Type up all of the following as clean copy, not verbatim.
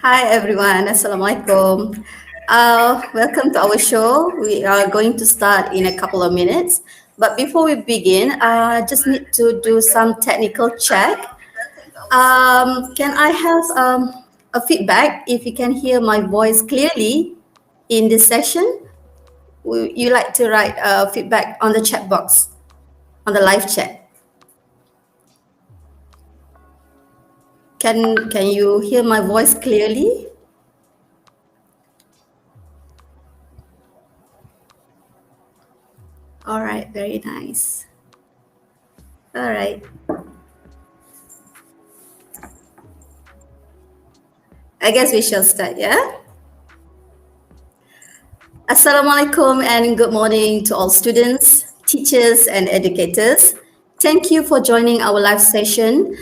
Hi everyone, Assalamualaikum. Welcome to our show. We are going to start in a couple of minutes. But before we begin, I just need to do some technical check. Can I have a feedback if you can hear my voice clearly in this session? Would you like to write feedback on the chat box, on the live chat? Can you hear my voice clearly? All right, very nice. All right. I guess we shall start, yeah? Assalamualaikum and good morning to all students, teachers and educators. Thank you for joining our live stream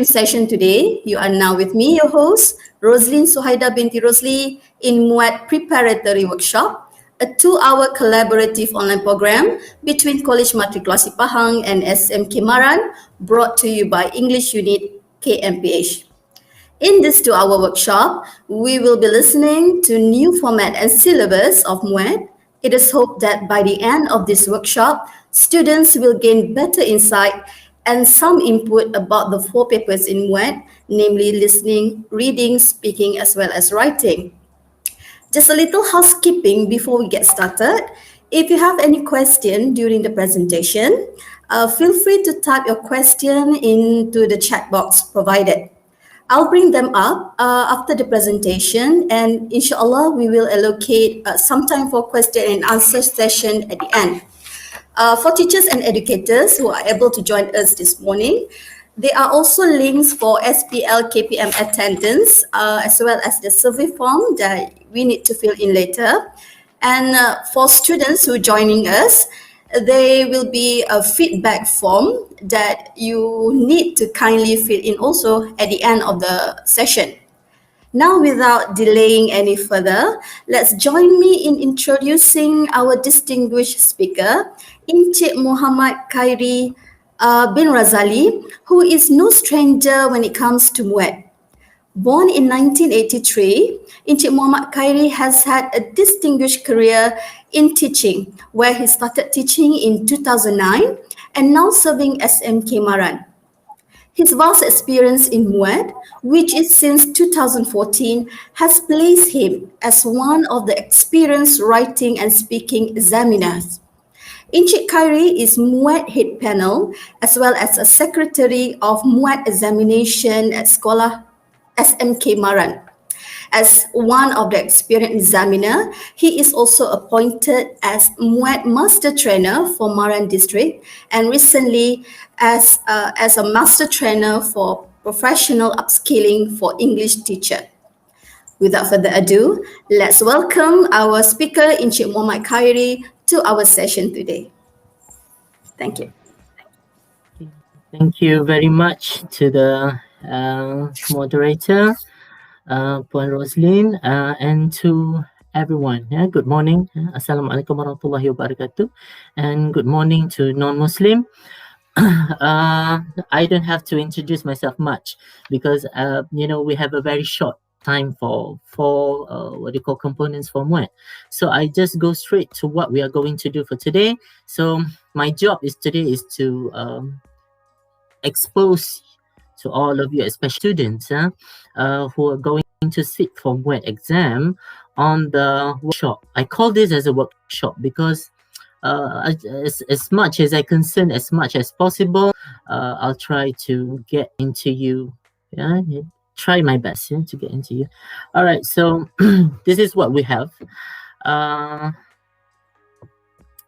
session today. You are now with me, your host, Rozlin Suhaida binti Rosli in MUeT Preparatory Workshop, a 2-hour collaborative online program between College Matrikulasi Pahang and SMK Maran, brought to you by English Unit KMPh. In this 2-hour workshop, we will be listening to new format and syllabus of MUeT. It is hoped that by the end of this workshop, students will gain better insight and some input about the 4 papers in MUeT, namely listening, reading, speaking, as well as writing. Just a little housekeeping before we get started. If you have any question during the presentation, feel free to type your question into the chat box provided. I'll bring them up after the presentation, and inshallah we will allocate some time for question and answer session at the end. For teachers and educators who are able to join us this morning, there are also links for SPLKPM attendance as well as the survey form that we need to fill in later. And for students who are joining us, there will be a feedback form that you need to kindly fill in also at the end of the session. Now, without delaying any further, let's join me in introducing our distinguished speaker, Encik Mohammad Khairi bin Razali, who is no stranger when it comes to MUeT. Born in 1983, Encik Mohammad Kairi has had a distinguished career in teaching, where he started teaching in 2009 and now serving as MK Maran. His vast experience in MUeT, which is since 2014, has placed him as one of the experienced writing and speaking examiners. Inchi Kairi is MUeT head panel as well as a secretary of MUeT examination at Sekolah SMK Maran. As one of the experienced examiner, he is also appointed as MUeT Master Trainer for Maran District and recently as a Master Trainer for Professional Upskilling for English Teacher. Without further ado, let's welcome our speaker, Encik Mohammad Khairi, to our session today. Thank you. Thank you very much to the moderator, Puan Rozlin, and to everyone. Good morning. Assalamualaikum warahmatullahi wabarakatuh. And good morning to non-Muslim. I don't have to introduce myself much because, we have a very short time for components for MUeT. So I just go straight to what we are going to do for today. So my job today is to expose to all of you, especially students who are going to sit for MUeT exam on the workshop. I call this as a workshop because as much as I concern, as much as possible, I'll try to get into you. Try my best to get into you. All right, so this is what we have.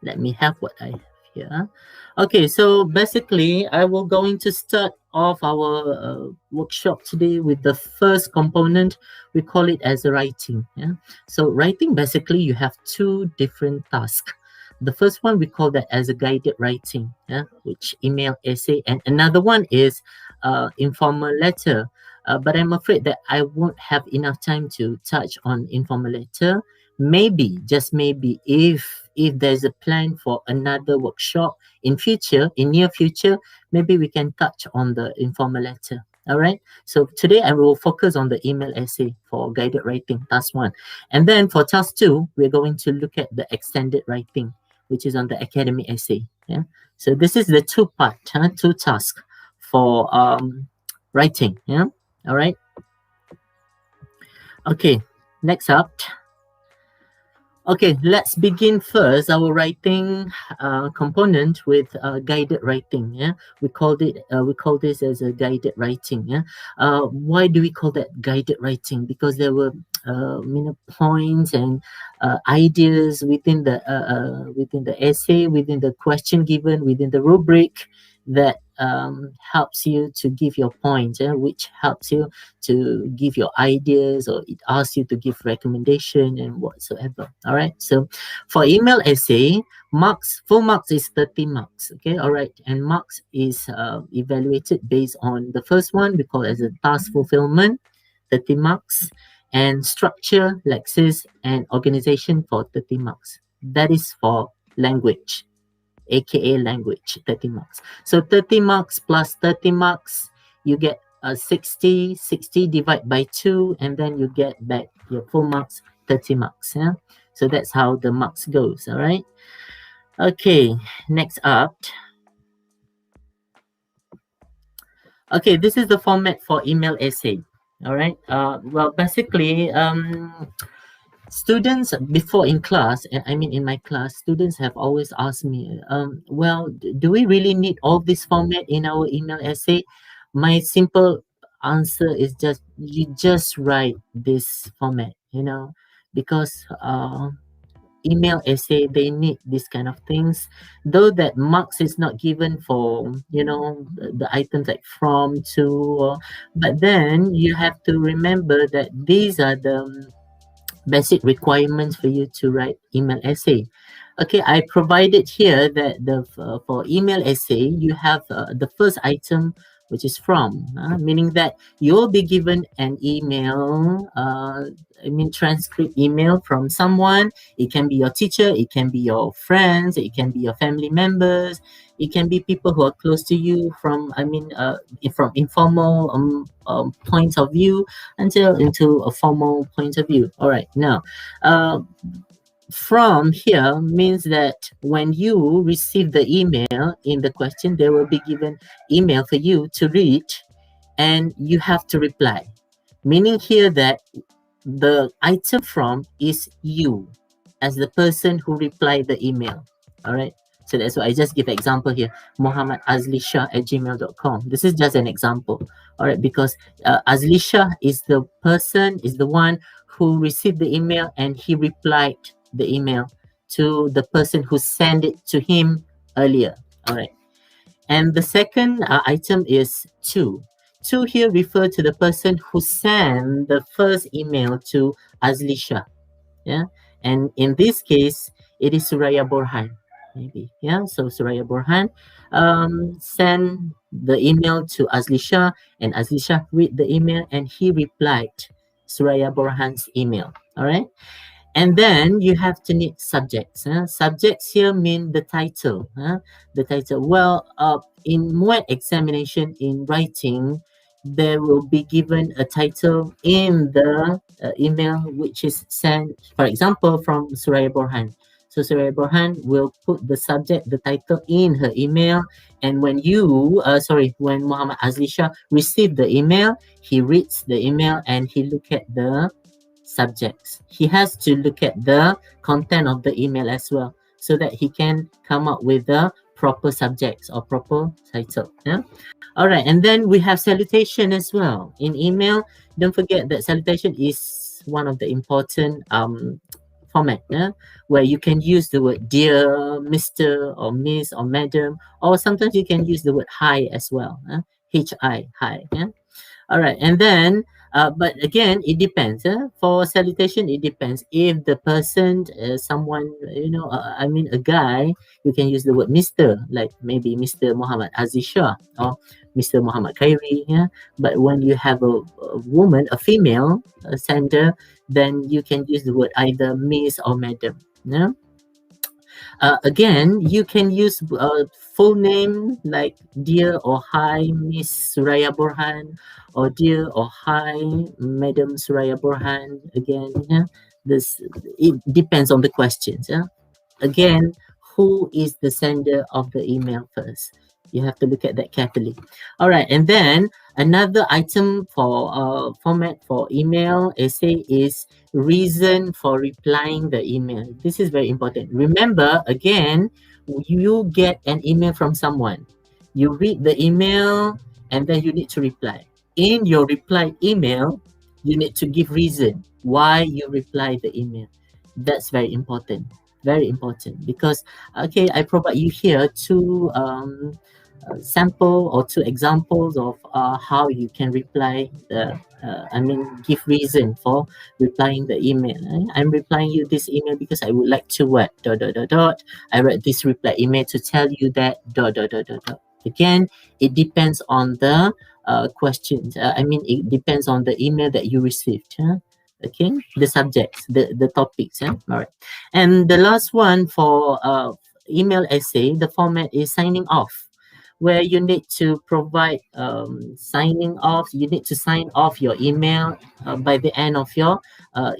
Let me have what I have here. Okay, so basically, I will going to start off our workshop today with the first component. We call it as writing. So writing, basically, you have 2 different tasks. The first one, we call that as a guided writing, which email, essay, and another one is informal letter. But I'm afraid that I won't have enough time to touch on informal letter. Maybe, just maybe, if there's a plan for another workshop in near future, maybe we can touch on the informal letter. All right. So today I will focus on the email essay for guided writing, task 1. And then for task 2, we're going to look at the extended writing, which is on the academic essay. Yeah. So this is the two tasks for writing. Yeah. All right. Okay. Next up. Okay, let's begin first our writing component with guided writing. Yeah, we call this as a guided writing. Yeah, why do we call that guided writing? Because there were points and ideas within the essay, within the question given, within the rubric that helps you to give your points, which helps you to give your ideas, or it asks you to give recommendation and whatsoever. All right. So for email essay, full marks is 30 marks. Okay. All right. And marks is evaluated based on the first one we call as a task fulfillment, 30 marks, and structure, lexis, and organization for 30 marks. That is for language, aka language, 30 marks. So 30 marks plus 30 marks, you get 60 divided by 2, and then you get back your full marks, 30 marks. Yeah, so that's how the marks goes. All right. Okay, next up. Okay, this is the format for email essay. All right. Well, basically, students before in class, and I mean in my class, students have always asked me, well, do we really need all this format in our email essay? My simple answer is just, you just write this format, because email essay, they need this kind of things, though that marks is not given for the items like from, to, but then you have to remember that these are the basic requirements for you to write email essay. Okay, I provided here that for email essay, you have the first item, which is from, meaning that you'll be given an email, transcript email from someone. It can be your teacher, it can be your friends, it can be your family members, it can be people who are close to you from informal points of view until into a formal point of view. All right, now from here means that when you receive the email in the question, there will be given email for you to read and you have to reply, meaning here that the item from is you as the person who replied the email. All right, so that's why I just give example here, mohammadazlisha@gmail.com. This is just an example. All right, because Azlisha is the one who received the email and he replied the email to the person who sent it to him earlier. All right, and the second item is to. To here refer to the person who sent the first email to Azlisha. Yeah, and in this case, it is Suraya Borhan. Maybe, yeah. So Suraya Borhan sent the email to Azlisha, and Azlisha read the email and he replied Suraya Borhan's email. All right. And then you have to need subjects. Subjects here mean the title. The title. Well, in MUeT examination in writing, there will be given a title in the email which is sent, for example, from Suraya Borhan. So Suraya Borhan will put the subject, the title in her email. And when when Muhammad Azlisha received the email, he reads the email and he look at the subjects. He has to look at the content of the email as well, so that he can come up with the proper subjects or proper title. Yeah. All right, and then we have salutation as well in email. Don't forget that salutation is one of the important format, where you can use the word dear, Mr. or Miss or Madam, or sometimes you can use the word hi as well. Hi, hi. Yeah. All right, and then but again, it depends. For salutation, it depends. If the person, someone, a guy, you can use the word Mr. Like maybe Mr. Muhammad Azisha or Mr. Muhammad Kairi. Yeah. But when you have a woman, a female sender, then you can use the word either Miss or Madam. Yeah. Again, you can use full name like Dear or Hi Miss Suraya Borhan, or Dear or Hi Madam Suraya Borhan. Again, yeah, this it depends on the questions. Yeah, again, who is the sender of the email first? You have to look at that carefully. All right, and then another item for format for email essay is reason for replying the email. This is very important. Remember, again, you get an email from someone. You read the email and then you need to reply. In your reply email, you need to give reason why you reply the email. That's very important. Very important because okay, I provide you here two sample or two examples of how you can reply the give reason for replying the email. I'm replying you this email because I would like to what dot dot dot dot. I read this reply email to tell you that dot dot dot dot dot. Again, it depends on the questions. It depends on the email that you received. Okay, the subjects, the topics. All right, and the last one for email essay, the format is signing off, where you need to provide signing off. You need to sign off your email by the end of your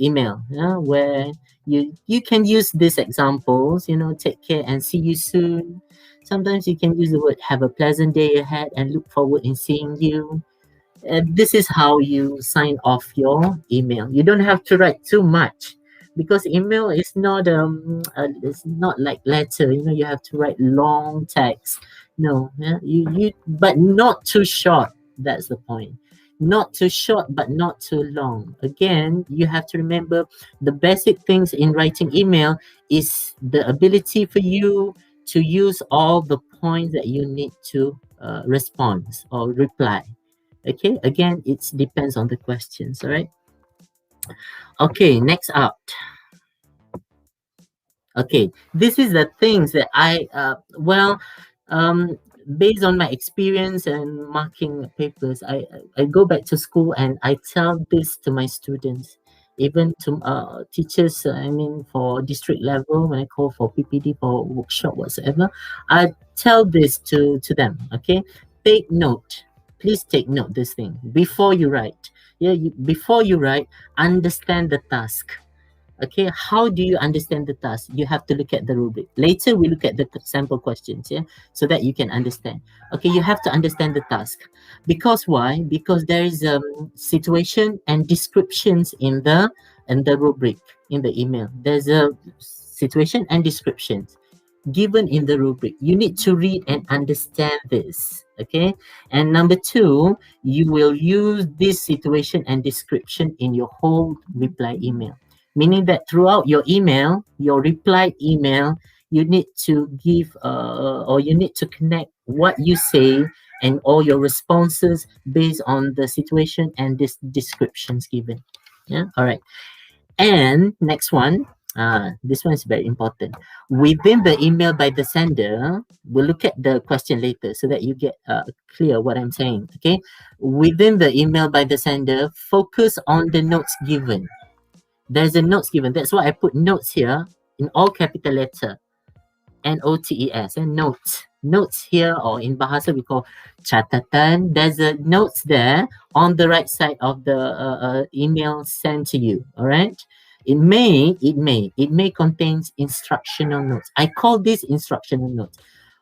email, where you can use these examples. Take care and see you soon. Sometimes you can use the word have a pleasant day ahead and look forward in seeing you. This is how you sign off your email. You don't have to write too much because email is not it's not like letter. You have to write long text. No, yeah, you but not too short. That's the point. Not too short, but not too long. Again, you have to remember the basic things in writing email is the ability for you to use all the points that you need to respond or reply. Okay, again, it depends on the questions. All right. Okay, next up. Okay, this is the things that based on my experience and marking papers, I go back to school and I tell this to my students, even to teachers. For district level, when I call for PPD for workshop whatsoever, I tell this to them. Okay, take note. Please take note this thing before you write. Before you write, understand the task. Okay, how do you understand the task? You have to look at the rubric. Later, we look at the sample questions, so that you can understand. Okay, you have to understand the task. Because why? Because there is situation and descriptions in the rubric, in the email. There's a situation and descriptions given in the rubric. You need to read and understand this. Okay, and number two, you will use this situation and description in your whole reply email. Meaning that throughout your email, your reply email, you need to give or you need to connect what you say and all your responses based on the situation and this descriptions given. Yeah, all right. And next one, this one is very important. Within the email by the sender, we'll look at the question later so that you get clear what I'm saying. Okay, within the email by the sender, focus on the notes given. There's a notes given. That's why I put notes here in all capital letter. N-O-T-E-S, and notes. Notes here, or in Bahasa we call catatan. There's a notes there on the right side of the email sent to you. All right. It may contain instructional notes. I call this instructional notes.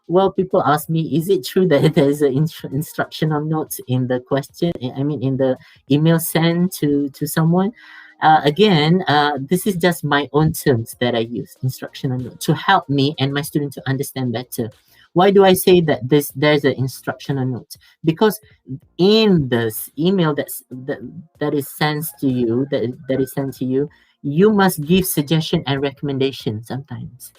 Well, people ask me, is it true that there's an instructional notes in the question? In the email sent to someone? Again, this is just my own terms that I use, instructional note, to help me and my student to understand better. Why do I say that there's an instructional note? Because in this email that is sent to you, that is sent to you, you must give suggestion and recommendation sometimes.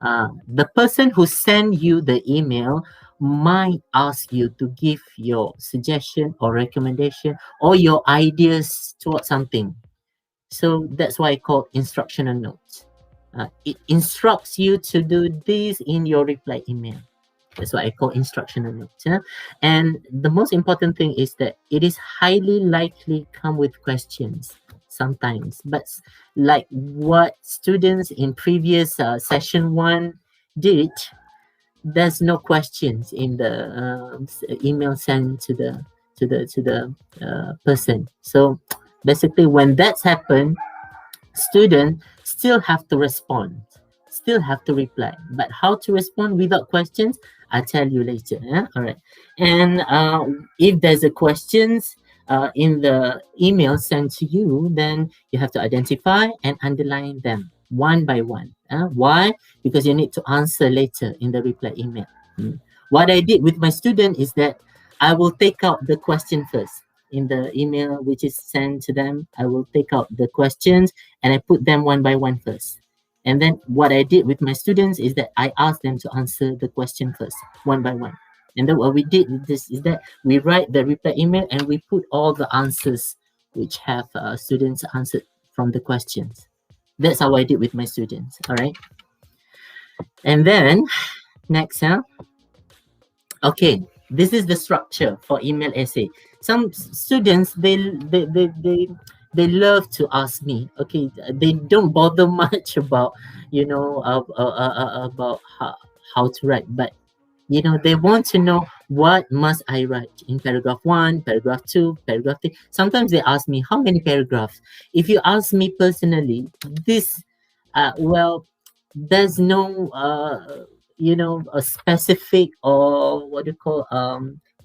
The person who sent you the email might ask you to give your suggestion or recommendation or your ideas towards something. So that's why I call instructional notes. It instructs you to do this in your reply email. That's why I call instructional notes. And the most important thing is that it is highly likely come with questions sometimes. But like what students in previous session 1 did, there's no questions in the email sent to the person. So basically, when that's happened, student still have to respond, still have to reply. But how to respond without questions, I'll tell you later. Yeah? All right. And if there's a questions in the email sent to you, then you have to identify and underline them one by one. Why? Because you need to answer later in the reply email. What I did with my student is that I will take out the question first in the email which is sent to them. I will take out the questions and I put them one by one first. And then what I did with my students is that I asked them to answer the question first, one by one. And then what we did with this is that we write the reply email and we put all the answers which have students answered from the questions. That's how I did with my students. All right. And then next, okay, this is the structure for email essay. Some students they love to ask me. Okay, they don't bother much about about how to write, but they want to know what must I write in paragraph 1, paragraph 2, paragraph 3. Sometimes they ask me how many paragraphs. If you ask me personally, this well, there's no a specific or what do you call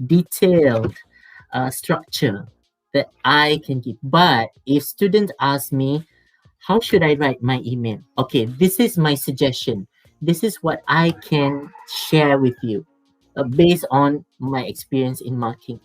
detailed structure that I can give. But if students ask me how should I write my email, okay, this is my suggestion, this is what I can share with you based on my experience in marking.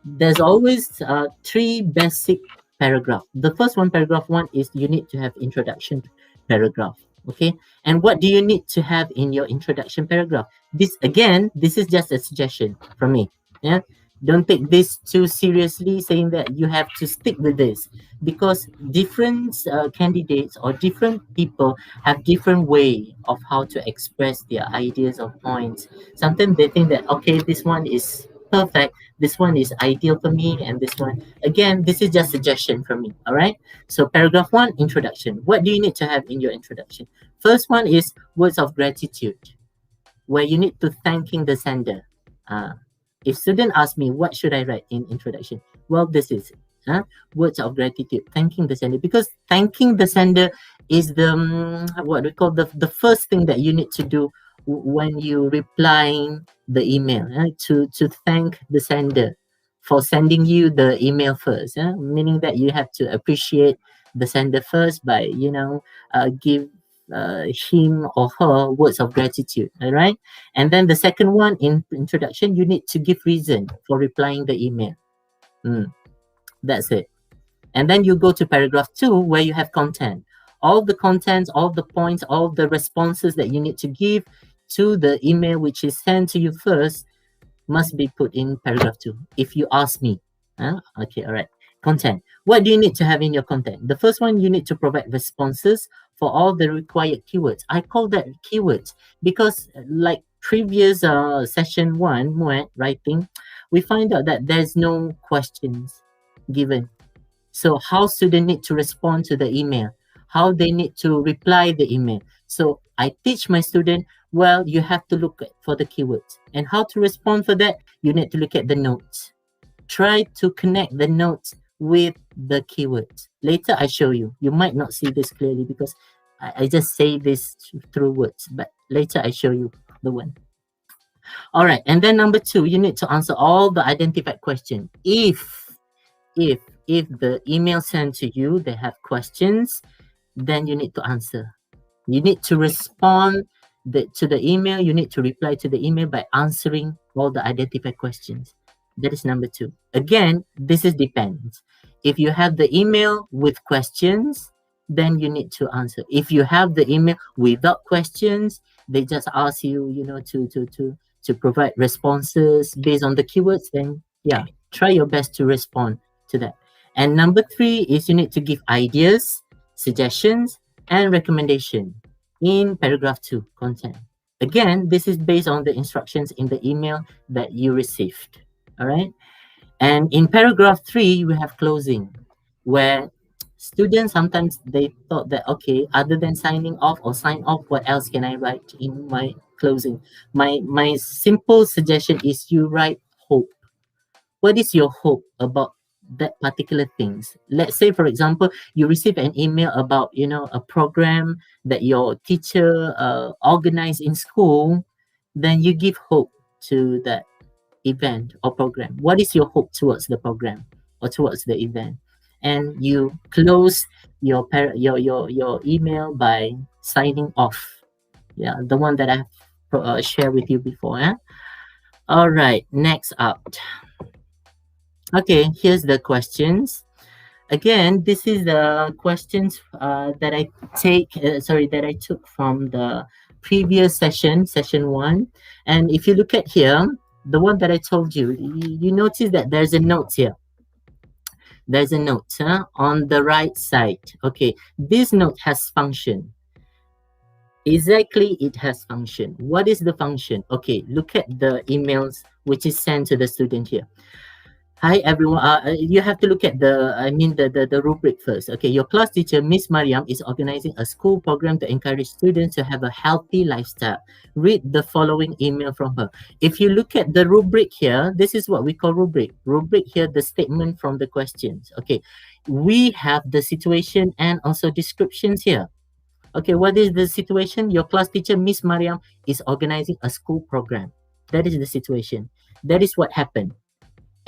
There's always three basic paragraph. The first one, paragraph 1, is you need to have introduction paragraph. Okay, and what do you need to have in your introduction paragraph? This is just a suggestion from me. Yeah, don't take this too seriously, saying that you have to stick with this, because different candidates or different people have different way of how to express their ideas or points. Sometimes they think that, okay, this one is perfect, this one is ideal for me, and this one, again, this is just suggestion from me. All right, so paragraph 1, introduction. What do you need to have in your introduction? First one is words of gratitude, where you need to thanking the sender. If student ask me what should I write in introduction, well, this is words of gratitude, thanking the sender, because thanking the sender is the what we call the first thing that you need to do when you replying the email, to thank the sender for sending you the email first, meaning that you have to appreciate the sender first by give him or her words of gratitude. All right, and then the second one, in introduction, you need to give reason for replying the email. That's it. And then you go to paragraph 2, where you have content. All the contents, all the points, all the responses that you need to give to the email which is sent to you first must be put in paragraph 2, if you ask me. Okay, all right. Content. What do you need to have in your content? The first one, you need to provide responses for all the required keywords. I call that keywords because, like previous session 1, MUeT, writing, we find out that there's no questions given. So how students need to respond to the email, how they need to reply the email. So I teach my student, well, you have to look for the keywords. And how to respond for that, you need to look at the notes. Try to connect the notes with the keywords. Later I show you. You might not see this clearly because I just say this through words, but later I show you the one. All right, and then number 2, you need to answer all the identified questions. If the email sent to you, they have questions, then you need to answer. You need to respond to the email. You need to reply to the email by answering all the identified questions. That is number 2. Again, this is depends. If you have the email with questions, then you need to answer. If you have the email without questions, they just ask you, to provide responses based on the keywords, then yeah, try your best to respond to that. And number 3 is you need to give ideas, suggestions, and recommendation in paragraph 2 content. Again, this is based on the instructions in the email that you received. All right. And in paragraph 3, we have closing, where students sometimes they thought that, okay, other than signing off or sign off, what else can I write in my closing. My simple suggestion is you write hope. What is your hope about that particular things? Let's say, for example, you receive an email about, you know, a program that your teacher organized in school, then you give hope to that event or program. What is your hope towards the program or towards the event? And you close your email by signing off. Yeah, the one that I shared with you before. All right, next up. Okay, here's the questions. Again, this is the questions that I that I took from the previous session, session 1. And if you look at here, the one that I told you, you notice that there's a note here. There's a note on the right side. Okay, this note has function. Exactly, it has function. What is the function? Okay, look at the emails which is sent to the student here. Hi everyone. You have to look at the rubric first. Okay, your class teacher, Miss Mariam, is organizing a school program to encourage students to have a healthy lifestyle. Read the following email from her. If you look at the rubric here, this is what we call rubric. Rubric here, the statement from the questions. Okay, we have the situation and also descriptions here. Okay, what is the situation? Your class teacher, Miss Mariam, is organizing a school program. That is the situation. That is what happened.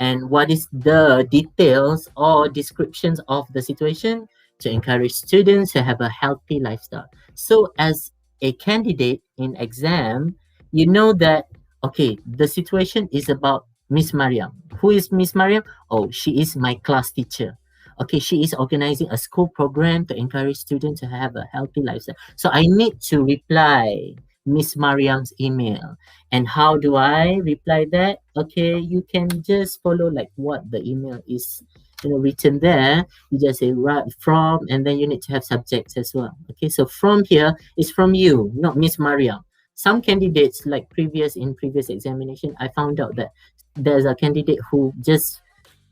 And what is the details or descriptions of the situation? To encourage students to have a healthy lifestyle. So as a candidate in exam, you know that, okay, the situation is about Miss Mariam. Who is Miss Mariam? Oh, she is my class teacher. Okay, she is organizing a school program to encourage students to have a healthy lifestyle. So I need to reply Miss Mariam's email. And how do I reply that? Okay, you can just follow like what the email is, you know, written there. You just say right from, and then you need to have subjects as well. Okay, so from here is from you, not Miss Mariam. Some candidates, like previous examination, I found out that there's a candidate who just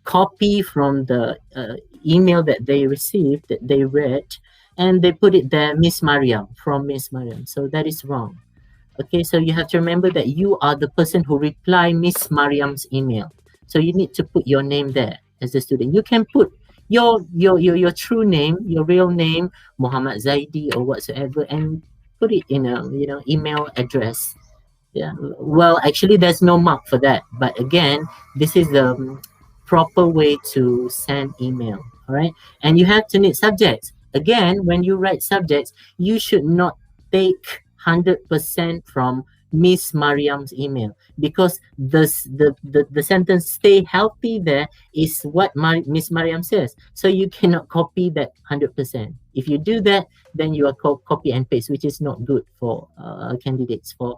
copy from the email that they received, that they read, and they put it there, Miss Mariam, from Miss Mariam. So that is wrong. Okay, so you have to remember that you are the person who reply Miss Mariam's email. So you need to put your name there as a student. You can put your true name, your real name, Mohammad Zaidi or whatsoever, and put it in a email address. Yeah. Well, actually, there's no mark for that. But again, this is the proper way to send email. All right, and you have to need subjects. Again, when you write subjects, you should not take 100% from Miss Mariam's email, because the sentence "stay healthy" there is what Miss Mariam says. So you cannot copy that 100%. If you do that, then you are copy and paste, which is not good for candidates for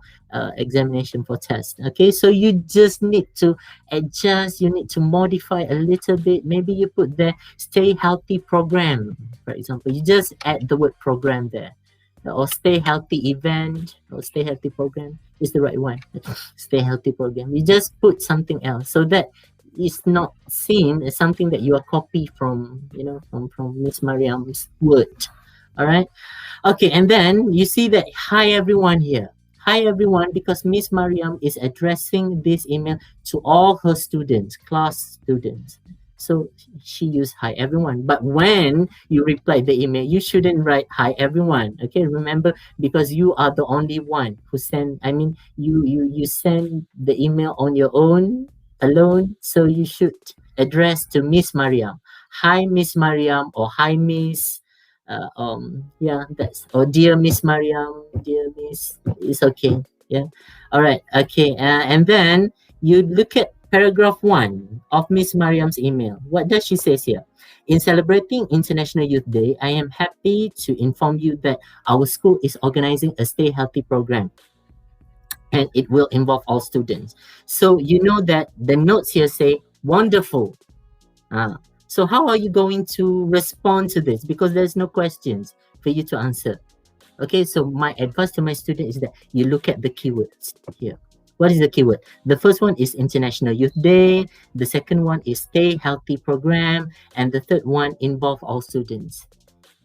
examination, for test. Okay, so you just need to adjust. You need to modify a little bit. Maybe you put the "stay healthy program," for example. You just add the word "program" there. Or "stay healthy event" or "stay healthy program" is the right one. Stay healthy program. You just put something else so that it's not seen as something that you are copy from, from Miss Mariam's word. All right. Okay, and then you see that "hi everyone" here. Hi everyone, because Miss Mariam is addressing this email to all her students, class students. So she used "hi everyone." But when you reply the email, you shouldn't write "hi everyone." Okay, remember, because you are the only one who send. I mean, you send the email on your own, alone. So you should address to Miss Mariam. "Hi Miss Mariam," or "Hi Miss." That's, or "Dear Miss Mariam," "Dear Miss." It's okay. Yeah. All right. Okay. And then you look at paragraph 1 of Miss Mariam's email. What does she say here? "In celebrating International Youth Day, I am happy to inform you that our school is organizing a Stay Healthy program, and it will involve all students." So you know that the notes here say "wonderful." So how are you going to respond to this? Because there's no questions for you to answer. Okay, so my advice to my student is that you look at the keywords here. What is the keyword? The first one is International Youth Day. The second one is Stay Healthy program. And the third one involve all students.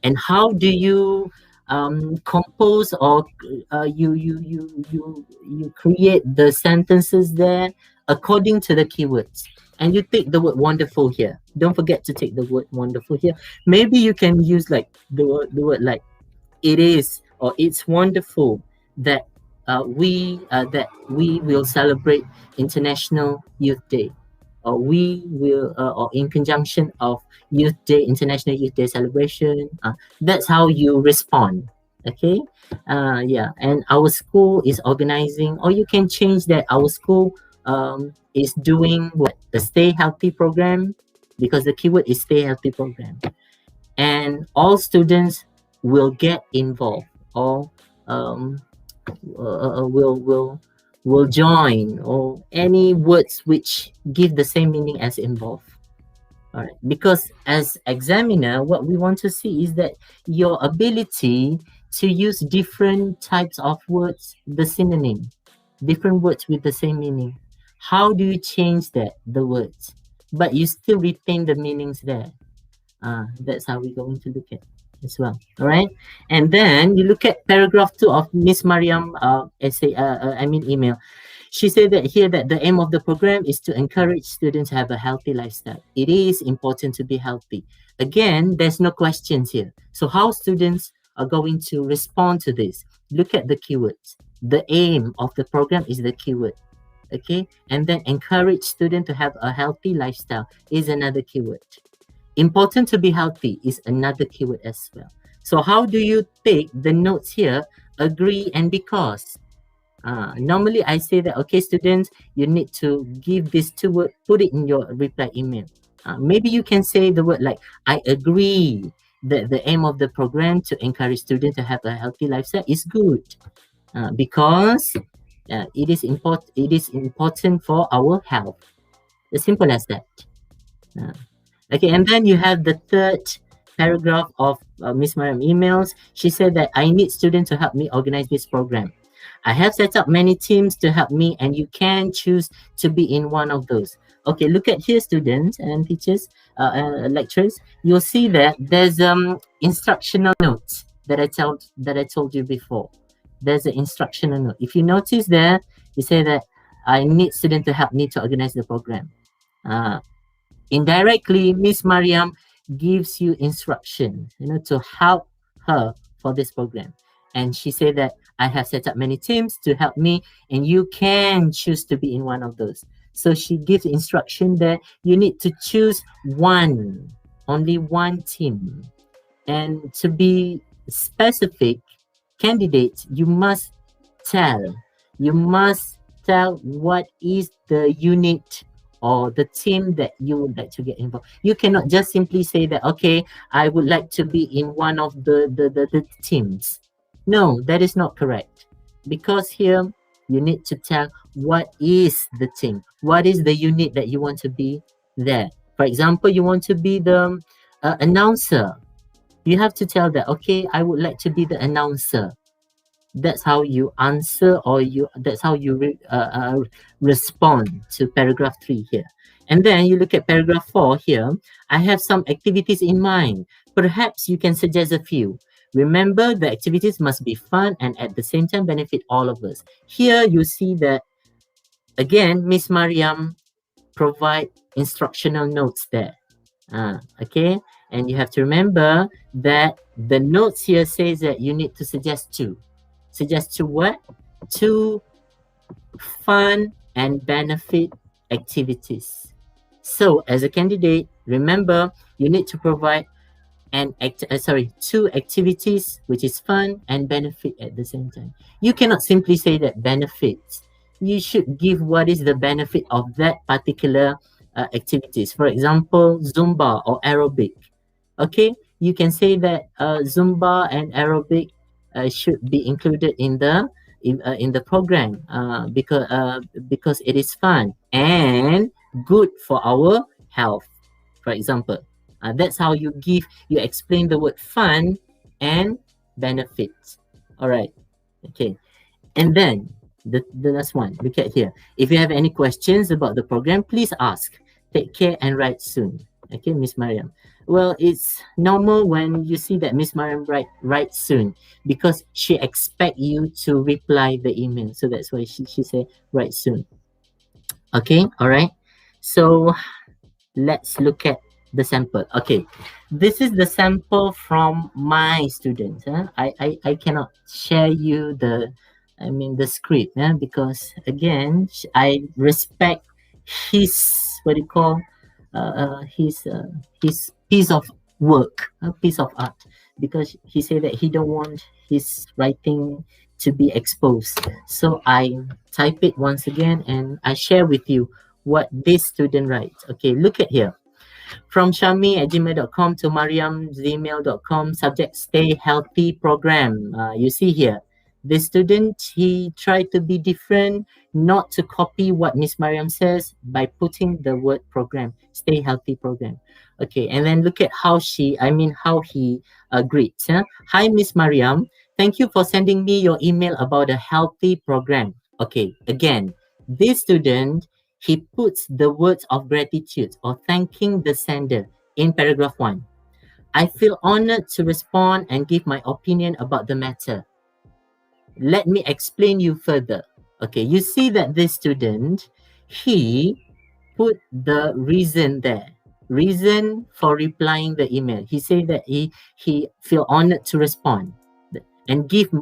And how do you compose or you create the sentences there according to the keywords. And you take the word wonderful here. Don't forget to take the word wonderful here. Maybe you can use like the word like it is, or it's wonderful that we will celebrate International Youth Day, or we will or in conjunction of Youth Day, International Youth Day celebration. That's how you respond. Okay. Yeah. And our school is organizing, or you can change that. Our school is doing what, the Stay Healthy program, because the keyword is Stay Healthy program, and all students will get involved, or um, will join, or any words which give the same meaning as involved. All right, because as examiner, what we want to see is that your ability to use different types of words, the synonym, different words with the same meaning. How do you change that, the words, but you still retain the meanings there? That's how we're going to look at as well. All right, and then you look at paragraph 2 of Miss Mariam essay. Email. She said that here that the aim of the program is to encourage students to have a healthy lifestyle. It is important to be healthy. Again, there's no questions here. So how students are going to respond to this? Look at the keywords. The aim of the program is the keyword. Okay, and then encourage students to have a healthy lifestyle is another keyword. Important to be healthy is another keyword as well. So how do you take the notes here? Agree and because. Normally I say that, okay, students, you need to give this two words, put it in your reply email. Maybe you can say the word like, I agree that the aim of the program to encourage students to have a healthy lifestyle is good, because it is important for our health. As simple as that. Okay, and then you have the third paragraph of Miss Mariam emails. She said that I need students to help me organize this program. I have set up many teams to help me, and you can choose to be in one of those. Okay, look at here, students and teachers, lecturers. You'll see that there's instructional notes that I told you before. There's an instructional note. If you notice there, you say that I need students to help me to organize the program. Indirectly, Miss Mariam gives you instruction, to help her for this program. And she said that I have set up many teams to help me, and you can choose to be in one of those. So she gives instruction that you need to choose only one team. And to be specific, candidates, you must tell what is the unit or the team that you would like to get involved. You cannot just simply say that, okay, I would like to be in one of the teams. No, that is not correct. Because here, you need to tell what is the team, what is the unit that you want to be there. For example, you want to be the announcer. You have to tell that, okay, I would like to be the announcer. That's how you answer, or that's how you respond to paragraph 3 here. And then you look at paragraph 4 here. I have some activities in mind. Perhaps you can suggest a few. Remember, the activities must be fun and at the same time benefit all of us. Here you see that, again, Miss Mariam provide instructional notes there. Okay, and you have to remember that the notes here says that you need to suggest two. Suggest to what? Two fun and benefit activities. So as a candidate, remember, you need to provide two activities which is fun and benefit at the same time. You cannot simply say that benefits. You should give what is the benefit of that particular activities. For example, Zumba or aerobic. Okay, you can say that Zumba and aerobic should be included in the program because it is fun and good for our health. For example, that's how you explain the word fun and benefits. All right. Okay. And then the last one, look at here. If you have any questions about the program, please ask. Take care and write soon. Okay, Miss Mariam. Well, it's normal when you see that Miss Mariam write soon, because she expect you to reply the email. So that's why she say write soon. Okay, all right. So let's look at the sample. Okay, this is the sample from my students. I cannot share you the script, because again, I respect his, what do you call, his piece of work, a piece of art, because he said that he don't want his writing to be exposed. So I type it once again and I share with you what this student writes. Okay, look at here. From Shami@gmail.com to Mariam@gmail.com, subject stay healthy program. You see here, the student, he tried to be different, not to copy what Miss Mariam says by putting the word program, stay healthy program. Okay, and then look at how how he greets. Hi, Miss Mariam. Thank you for sending me your email about a healthy program. Okay, again, this student, he puts the words of gratitude or thanking the sender in paragraph 1. I feel honored to respond and give my opinion about the matter. Let me explain you further. Okay, you see that this student, he put the reason there. Reason for replying the email. He said that he feel honored to respond and give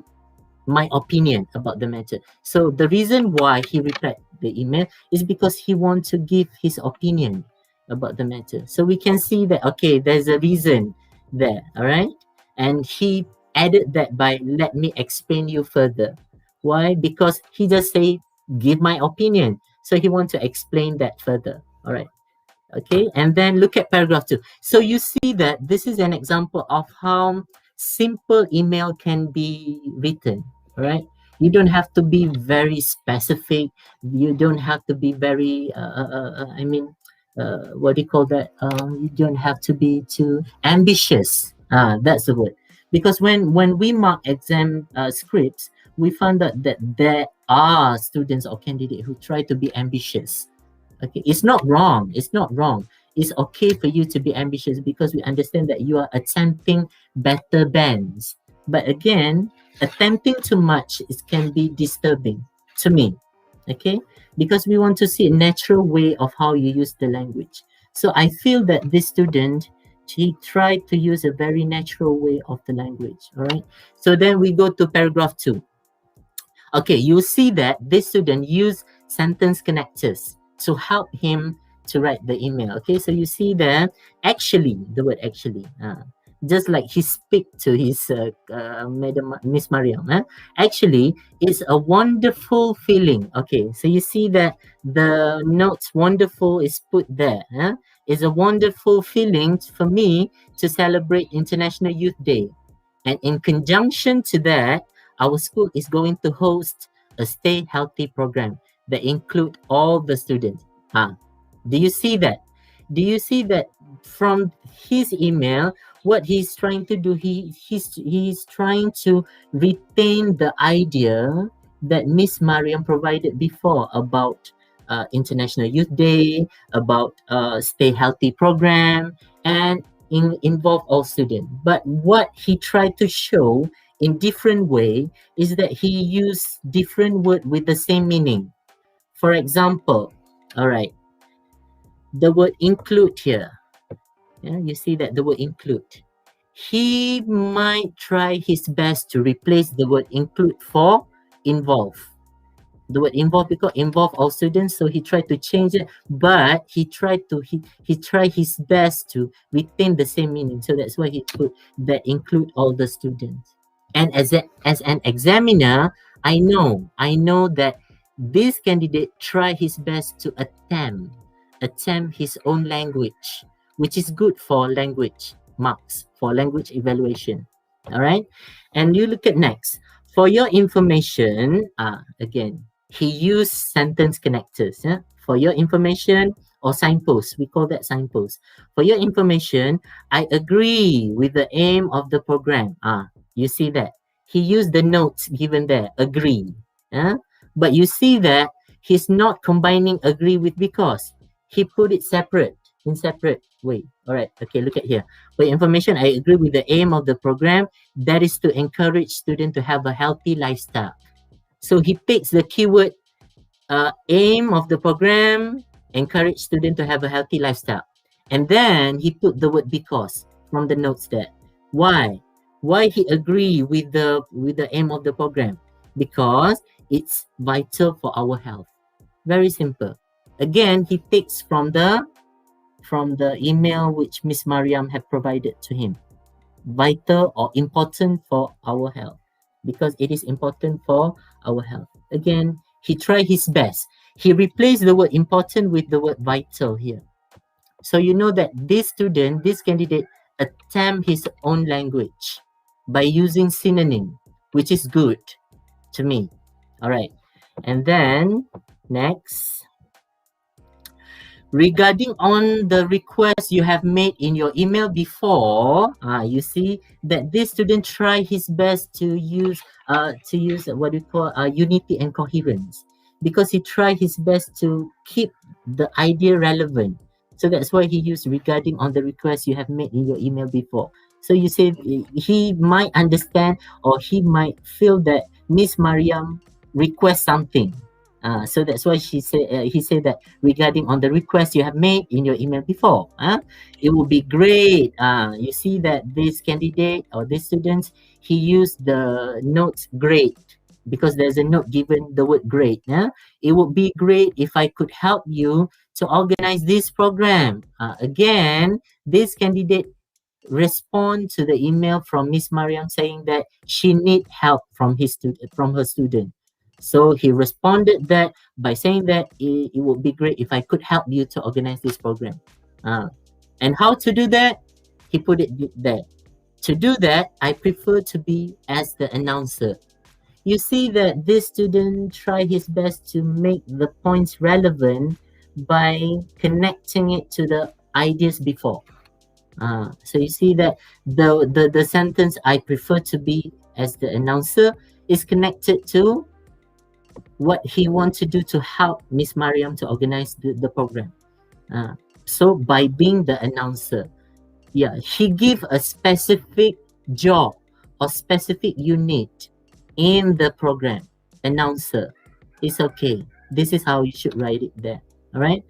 my opinion about the matter. So the reason why he replied the email is because he wants to give his opinion about the matter. So we can see that, okay, there's a reason there, all right? And he added that by, let me explain you further. Why? Because he just say, give my opinion. So he wants to explain that further, all right? Okay, and then look at paragraph 2. So you see that this is an example of how simple email can be written, all right? You don't have to be very specific. You don't have to be very, what do you call that? You don't have to be too ambitious. That's the word. Because when we mark exam scripts, we found out that there are students or candidates who try to be ambitious. Okay, it's not wrong. It's not wrong. It's okay for you to be ambitious because we understand that you are attempting better bands. But again, attempting too much can be disturbing to me. Okay, because we want to see a natural way of how you use the language. So I feel that this student, he tried to use a very natural way of the language. All right. So then we go to paragraph 2. Okay, you see that this student used sentence connectors to help him to write the email. Okay, so you see that actually, the word actually, just like he speak to his Madam Miss Mariam, actually, it's a wonderful feeling. Okay, so you see that the notes wonderful is put there. It's a wonderful feeling for me to celebrate International Youth Day. And in conjunction to that, our school is going to host a stay healthy program that include all the students. Do you see that? Do you see that from his email, what he's trying to do, he's trying to retain the idea that Miss Mariam provided before about International Youth Day, about Stay Healthy program, and involve all students. But what he tried to show in different way is that he used different word with the same meaning. For example, all right, the word include here. Yeah, you see that the word include. He might try his best to replace the word include for involve. The word involve, because involve all students, so he tried to change it, but he tried his best to retain the same meaning. So that's why he put that include all the students. And as an examiner, I know that this candidate try his best to attempt his own language, which is good for language marks, for language evaluation. All right, and you look at next. For your information, again, he used sentence connectors. Yeah? For your information, or signpost, we call that signpost. For your information, I agree with the aim of the program. You see that he used the notes given there, agree. But you see that he's not combining agree with because. He put it separate. in separate way. All right. Okay, look at here. For your information, I agree with the aim of the program. That is to encourage students to have a healthy lifestyle. So he picks the keyword aim of the program, encourage students to have a healthy lifestyle. And then he put the word because from the notes there. Why? Why he agree with the aim of the program? Because it's vital for our health. Very simple. Again, he takes from the email which Miss Mariam have provided to him. Vital or important for our health, because it is important for our health. Again, he tried his best. He replaced the word important with the word vital here. So you know that this student, this candidate, attempt his own language by using synonym, which is good to me. All right. And then next, regarding on the request you have made in your email before, you see that this student try his best to use what we call unity and coherence, because he tried his best to keep the idea relevant. So that's why he used regarding on the request you have made in your email before. So you say he might understand, or he might feel that Miss Mariam request something. So that's why he said that regarding on the request you have made in your email before. It would be great. You see that this candidate or this student, he used the notes great, because there's a note given the word great. It would be great if I could help you to organize this program. Again, this candidate respond to the email from Miss Mariam saying that she need help from her student. So he responded that by saying that it would be great if I could help you to organize this program. And how to do that? He put it there. To do that, I prefer to be as the announcer. You see that this student tried his best to make the points relevant by connecting it to the ideas before. So you see that the sentence I prefer to be as the announcer is connected to what he wants to do to help Miss Mariam to organize the program. So by being the announcer, he give a specific job or specific unit in the program. Announcer. It's okay. This is how you should write it there. All right.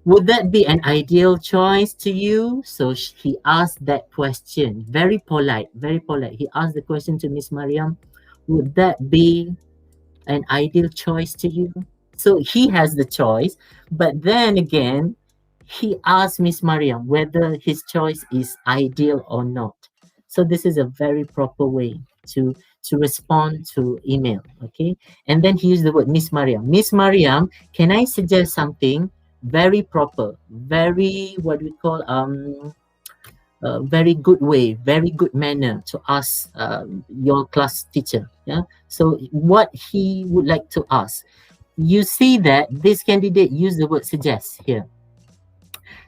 Would that be an ideal choice to you? So he asked that question. Very polite, very polite. He asked the question to Miss Mariam. Would that be an ideal choice to you? So he has the choice, but then again, he asked Miss Mariam whether his choice is ideal or not. So this is a very proper way to respond to email, okay? And then he used the word Miss Mariam. Miss Mariam, can I suggest something? Very proper, very what we call very good way, very good manner to ask your class teacher. So what he would like to ask, you see that this candidate used the word suggest here.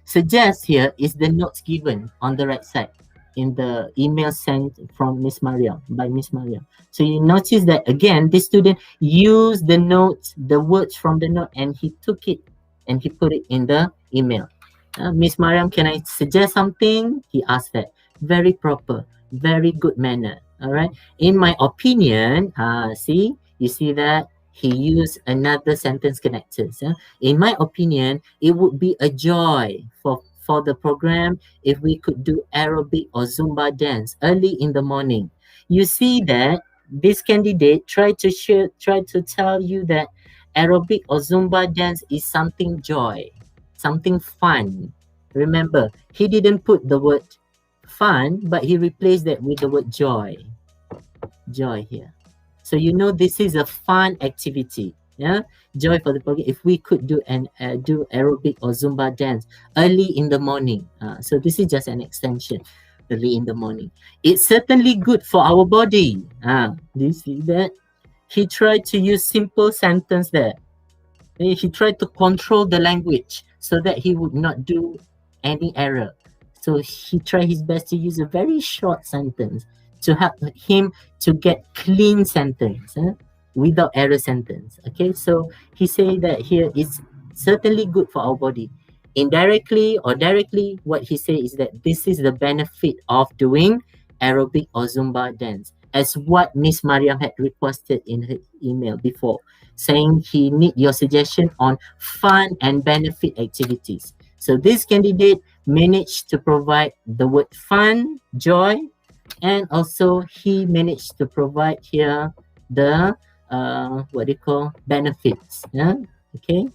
Suggest here is the notes given on the right side in the email sent from Miss Mariam, by Miss Mariam. So you notice that again, this student used the notes, the words from the note, and he took it and he put it in the email. Miss Mariam, can I suggest something? He asked that. Very proper, very good manner. All right. In my opinion, see, you see that he used another sentence connectors. In my opinion, it would be a joy for the program if we could do aerobic or Zumba dance early in the morning. You see that this candidate tried to tell you that aerobic or Zumba dance is something joy, something fun. Remember, he didn't put the word fun, but he replaced that with the word joy. Joy here. So you know this is a fun activity. Joy for the program. If we could do do aerobic or Zumba dance early in the morning. So this is just an extension. Early in the morning. It's certainly good for our body. Do you see that? He tried to use simple sentence there. He tried to control the language so that he would not do any error. So he tried his best to use a very short sentence to help him to get clean sentence without error sentence. Okay, so he said that here is certainly good for our body. Indirectly or directly, what he said is that this is the benefit of doing aerobic or Zumba dance, as what Miss Mariam had requested in her email before, saying he need your suggestion on fun and benefit activities. So this candidate managed to provide the word fun, joy, and also he managed to provide here the what they call benefits. Yeah, okay.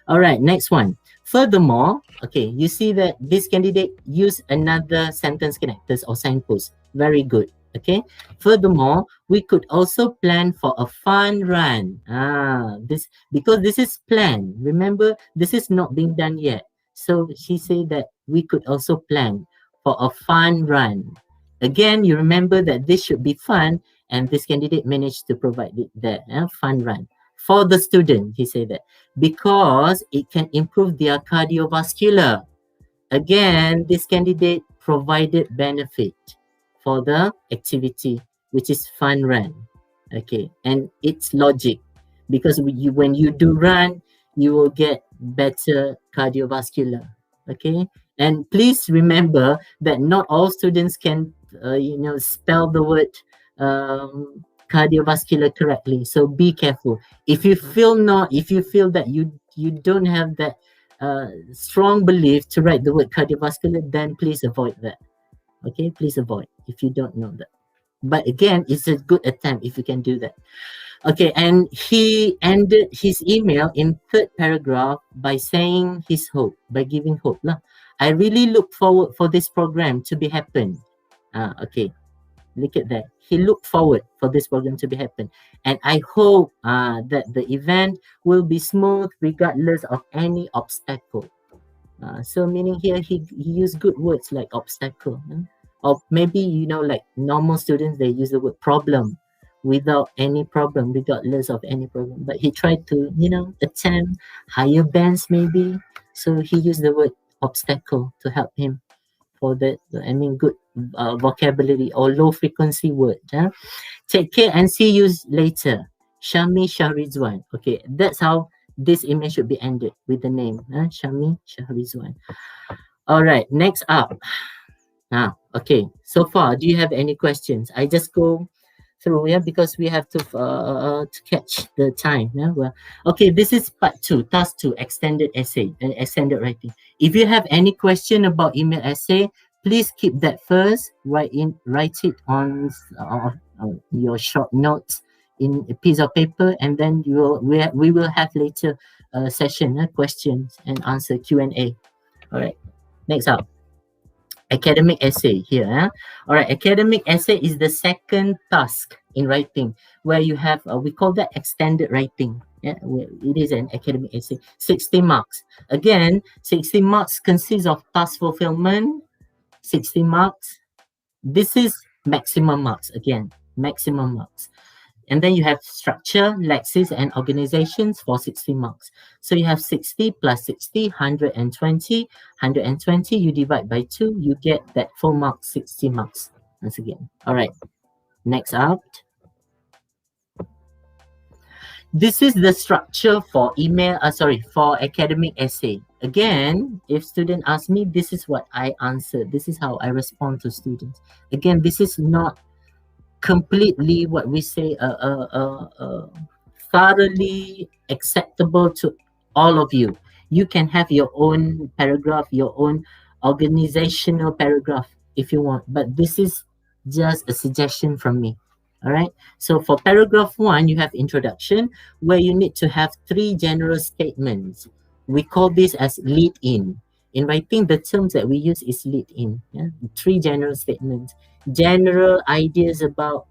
All right, next one. Furthermore, okay, you see that this candidate used another sentence connectors or signpost. Very good. Okay. Furthermore, we could also plan for a fun run. This because this is planned. Remember, this is not being done yet. So she said that we could also plan for a fun run. Again, you remember that this should be fun, and this candidate managed to provide it there. Fun run for the student. He said that because it can improve their cardiovascular. Again, this candidate provided benefit for the activity, which is fun run. Okay, and it's logic because when you do run, you will get better cardiovascular. Okay, and please remember that not all students can, spell the word cardiovascular correctly. So be careful. If you feel that you don't have that strong belief to write the word cardiovascular, then please avoid that. Okay, please avoid if you don't know that. But again, it's a good attempt if you can do that. Okay, and he ended his email in third paragraph by saying his hope, by giving hope. I really look forward for this program to be happen. Okay, look at that. He looked forward for this program to be happen. And I hope that the event will be smooth regardless of any obstacle. So meaning here he used good words like obstacle. Or maybe, like normal students, they use the word problem without any problem, regardless of any problem. But he tried to, attempt higher bands maybe. So he used the word obstacle to help him for that, good vocabulary or low frequency word. Take care and see you later. Shami Shahrizwan. Okay, that's how this email should be ended, with the name. Shami Shahrizwan. All right, next up. Okay, so far, do you have any questions? I just go through, because we have to catch the time. Well, okay, this is part 2, task 2, extended essay and extended writing. If you have any question about email essay, please keep that first. Write it on your short notes in a piece of paper, and then we will have later session, questions and answer, Q&A. All right, next up. Academic essay here. All right, academic essay is the second task in writing, where you have, we call that extended writing. It is an academic essay, 60 marks. Again, 60 marks consists of task fulfillment, 60 marks. This is maximum marks, again, maximum marks. And then you have structure, lexis, and organizations for 60 marks. So you have 60 plus 60, 120. 120, you divide by 2, you get that full mark, 60 marks. Once again. All right. Next up. This is the structure for for academic essay. Again, if student ask me, this is what I answer. This is how I respond to students. Again, this is not completely what we say thoroughly acceptable to all of you. You can have your own paragraph, your own organizational paragraph if you want, but this is just a suggestion from me. All right, so for paragraph 1, you have introduction, where you need to have 3 general statements. We call this as lead in. In writing, the terms that we use is lead in. 3 general statements, general ideas about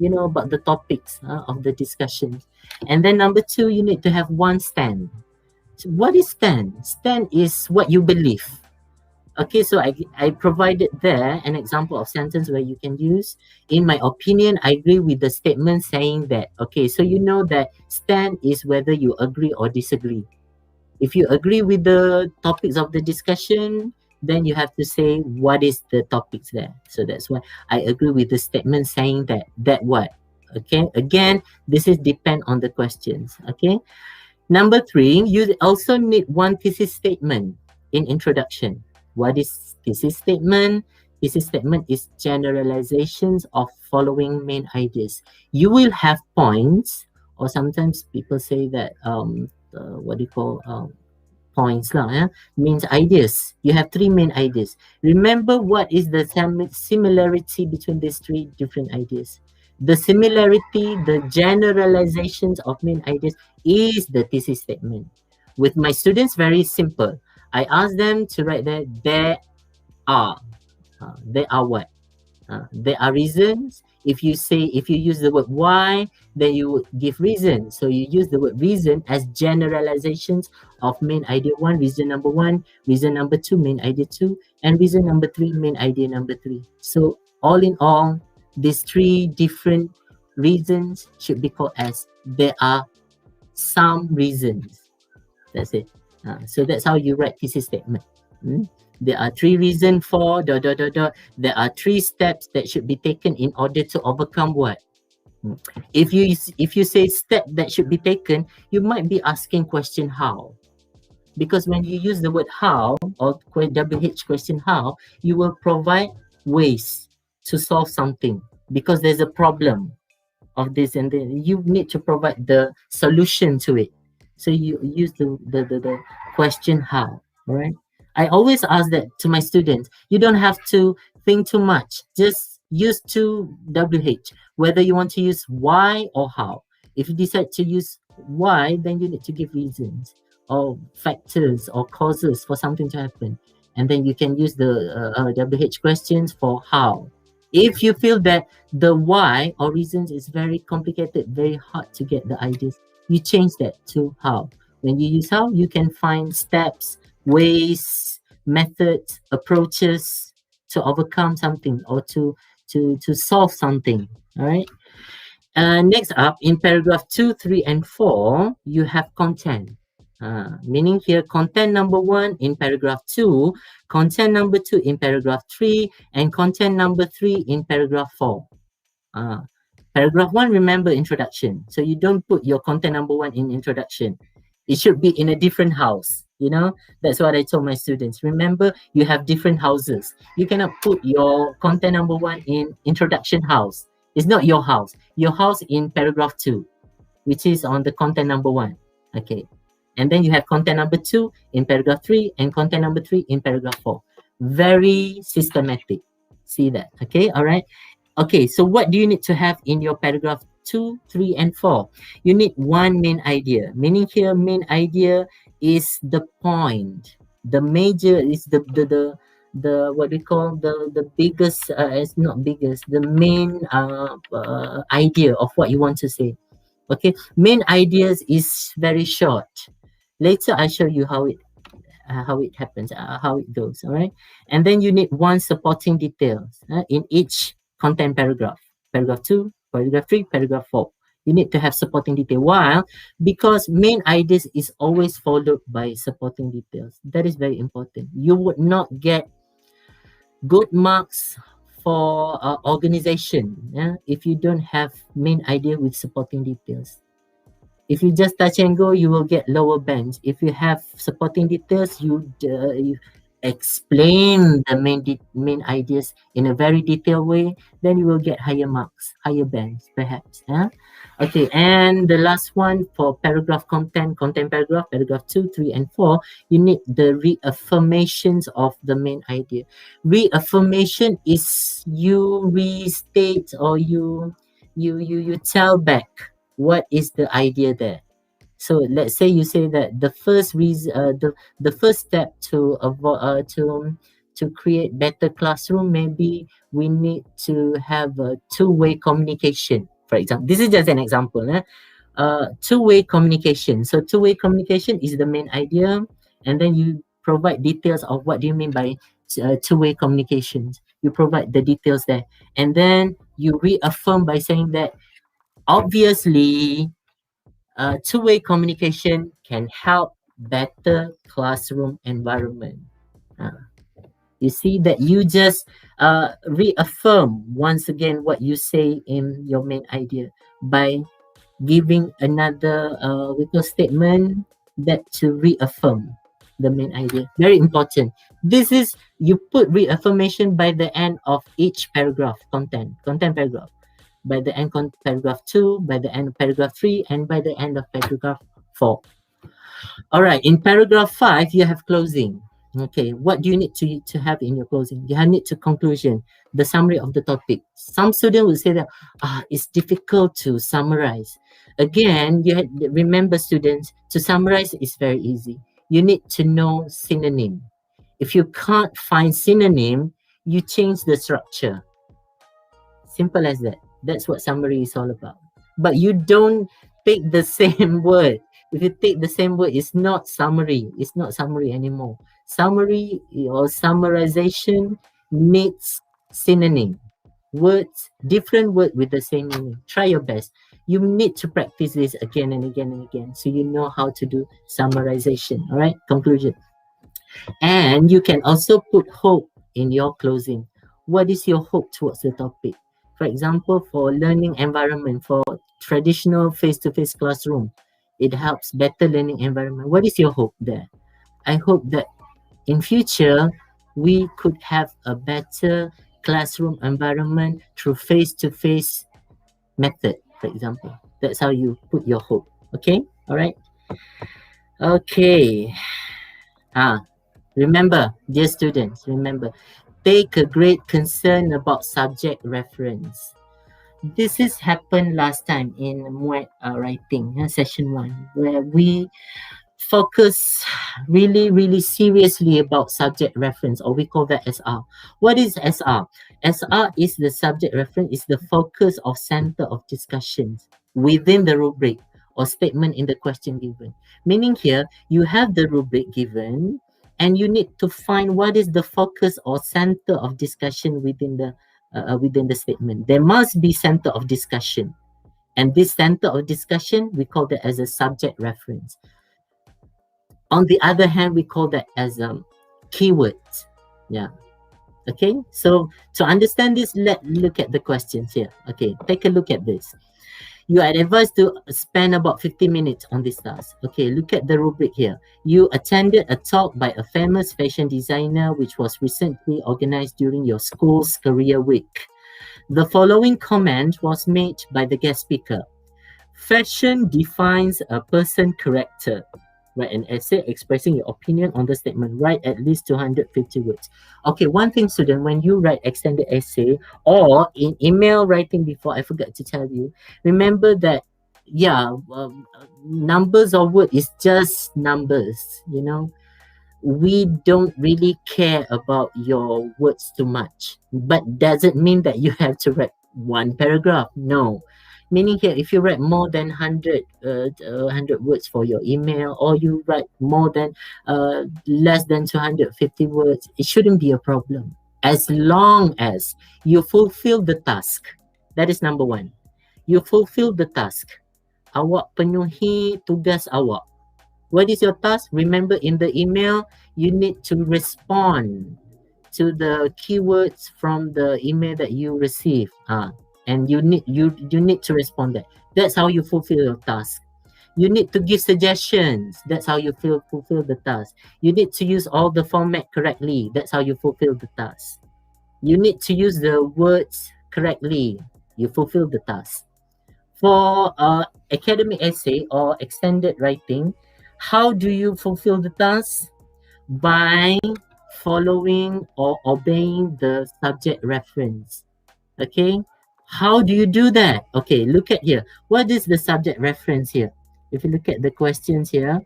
about the topics of the discussion. And then number 2, you need to have 1 stand. So what is stand? Stand is what you believe. Okay, so I provided there an example of sentence where you can use, in my opinion, I agree with the statement saying that. Okay, so you know that stand is whether you agree or disagree. If you agree with the topics of the discussion, then you have to say what is the topics there. So that's why I agree with the statement saying that what. Okay, again, this is depend on the questions. Okay, number 3, you also need 1 thesis statement. in introduction. What is thesis statement? Thesis statement is generalizations of following main ideas. You will have points, or sometimes people say that what do you call points lah, means ideas. You have three main ideas. Remember what is the similarity between these three different ideas. The similarity, the generalizations of main ideas is the thesis statement. With my students, very simple. I ask them to write that there are. There are what? There are reasons. If you use the word why, then you would give reason. So you use the word reason as generalizations of main idea one, reason number one, reason number two, main idea two, and reason number three, main idea number three. So all in all, these three different reasons should be called as there are some reasons. That's it. So that's how you write thesis statement. There are three reasons for ... There are three steps that should be taken in order to overcome what? If you say step that should be taken, you might be asking question how. Because when you use the word how or WH question how, you will provide ways to solve something because there's a problem of this, and then you need to provide the solution to it. So you use the question how. All right. I always ask that to my students. You don't have to think too much. Just use 2WH, whether you want to use why or how. If you decide to use why, then you need to give reasons or factors or causes for something to happen. And then you can use the WH questions for how. If you feel that the why or reasons is very complicated, very hard to get the ideas, you change that to how. When you use how, you can find steps, ways, methods, approaches to overcome something or to solve something. All right. Next up, in paragraph 2, 3, and 4, you have content. Meaning here, content number 1 in paragraph 2, content number 2 in paragraph 3, and content number 3 in paragraph 4. Paragraph 1, remember introduction. So you don't put your content number 1 in introduction. It should be in a different house. That's what I told my students. Remember, you have different houses. You cannot put your content number 1 in introduction house. It's not your house. Your house in paragraph 2, which is on the content number 1. Okay. And then you have content number 2 in paragraph 3 and content number 3 in paragraph 4. Very systematic. See that? Okay. All right. Okay. So what do you need to have in your paragraph 2, 3, and 4? You need one main idea. Meaning here, main idea is the point. The major is the what we call the biggest, it's not biggest, the main idea of what you want to say. Okay, main ideas is very short. Later I'll show you how it happens, how it goes. All right, and then you need one supporting details in each content paragraph. Paragraph 2, paragraph 3, paragraph 4. You need to have supporting detail. Why? Because main ideas is always followed by supporting details. That is very important. You would not get good marks for organization if you don't have main idea with supporting details. If you just touch and go, you will get lower bands. If you have supporting details, you explain the main ideas in a very detailed way, then you will get higher marks, higher bands, perhaps. Okay, and the last one for paragraph content paragraph 2, 3, and 4, you need the reaffirmations of the main idea. Reaffirmation is you restate or you tell back what is the idea there. So let's say you say that the first reason, the first step to avoid to create better classroom, maybe we need to have a two-way communication. For example, this is just an example. Two-way communication. So two-way communication is the main idea, and then you provide details of what do you mean by two-way communications. You provide the details there, and then you reaffirm by saying that obviously two-way communication can help better classroom environment. You see that you just reaffirm once again what you say in your main idea by giving another statement that to reaffirm. the main idea. Very important. This is, you put reaffirmation by the end of each paragraph, content paragraph. By the end of paragraph 2, by the end of paragraph 3, and by the end of paragraph 4. All right, in paragraph 5, you have closing. Okay, what do you need to have in your closing? You need to conclusion, the summary of the topic. Some students will say that it's difficult to summarize. Again, remember students, to summarize is very easy. You need to know synonym. If you can't find synonym, you change the structure. Simple as that. That's what summary is all about. But you don't take the same word. If you take the same word, it's not summary. It's not summary anymore. Summary or summarization needs synonym. Words, different word with the same meaning. Try your best. You need to practice this again and again and again so you know how to do summarization. All right, conclusion. And you can also put hope in your closing. What is your hope towards the topic? For example, for learning environment, for traditional face-to-face classroom, it helps better learning environment. What is your hope there? I hope that in future, we could have a better classroom environment through face-to-face method, for example. That's how you put your hope. Okay, all right? Okay. Remember, dear students, remember, take a great concern about subject reference. This has happened last time in MUeT writing, session 1, where we focus really seriously about subject reference, or we call that SR. What is SR? SR is the subject reference, is the focus of center of discussions within the rubric or statement in the question given. Meaning here, you have the rubric given, and you need to find what is the focus or center of discussion within the statement. There must be center of discussion. And this center of discussion, we call that as a subject reference. On the other hand, we call that as keywords. Yeah. Okay. So to understand this, let's look at the questions here. Okay. Take a look at this. You are advised to spend about 50 minutes on this task. Okay, look at the rubric here. You attended a talk by a famous fashion designer which was recently organized during your school's career week. The following comment was made by the guest speaker. Fashion defines a person's character. Write an essay expressing your opinion on the statement. Write at least 250 words. Okay, one thing, student, when you write extended essay or in email writing before, I forgot to tell you, remember that, numbers of words is just numbers, you know. We don't really care about your words too much, but doesn't mean that you have to write one paragraph. No. Meaning here, if you write more than 100 words for your email, or you write more than less than 250 words, it shouldn't be a problem. As long as you fulfill the task. That is number 1. You fulfill the task. Awak penuhi tugas awak. What is your task? Remember, in the email, you need to respond to the keywords from the email that you receive. And you need to respond that. That's how you fulfill your task. You need to give suggestions. That's how you fulfill the task. You need to use all the format correctly. That's how you fulfill the task. You need to use the words correctly. You fulfill the task. For academic essay or extended writing, how do you fulfill the task? By following or obeying the subject reference. Okay? How do you do that? Okay, look at here. What is the subject reference here? If you look at the questions here,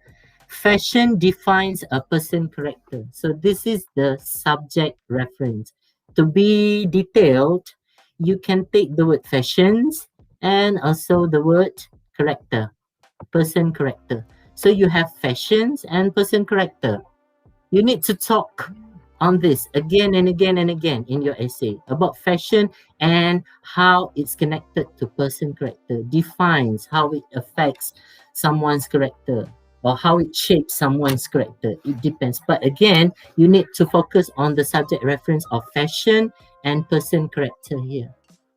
fashion defines a person's character. So this is the subject reference. To be detailed, you can take the word fashions and also the word character, person character. So you have fashions and person character. You need to talk on this again and again and again in your essay about fashion and how it's connected to person character, defines how it affects someone's character or how it shapes someone's character. It depends. But again, you need to focus on the subject reference of fashion and person character here.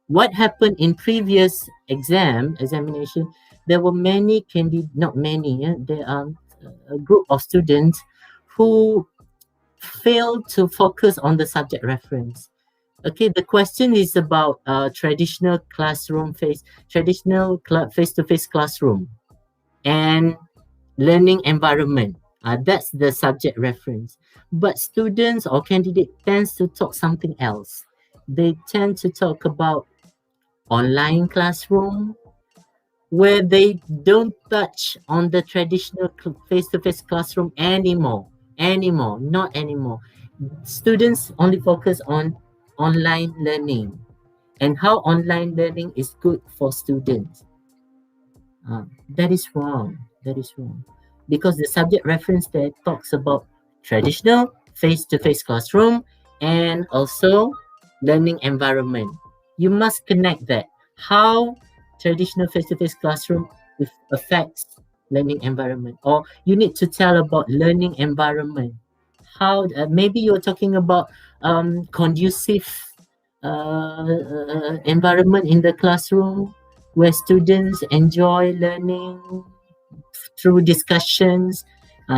What happened in previous examination, there were many candidates, not many, there are a group of students who fail to focus on the subject reference. Okay, the question is about traditional face-to-face classroom and learning environment. That's the subject reference. But students or candidate tends to talk something else. They tend to talk about online classroom, where they don't touch on the traditional face-to-face classroom anymore. Not anymore. Students only focus on online learning and how online learning is good for students. That is wrong. That is wrong. Because the subject reference there talks about traditional face-to-face classroom and also learning environment. You must connect that. How traditional face-to-face classroom affects learning environment, or you need to tell about learning environment. How maybe you're talking about conducive environment in the classroom where students enjoy learning through discussions.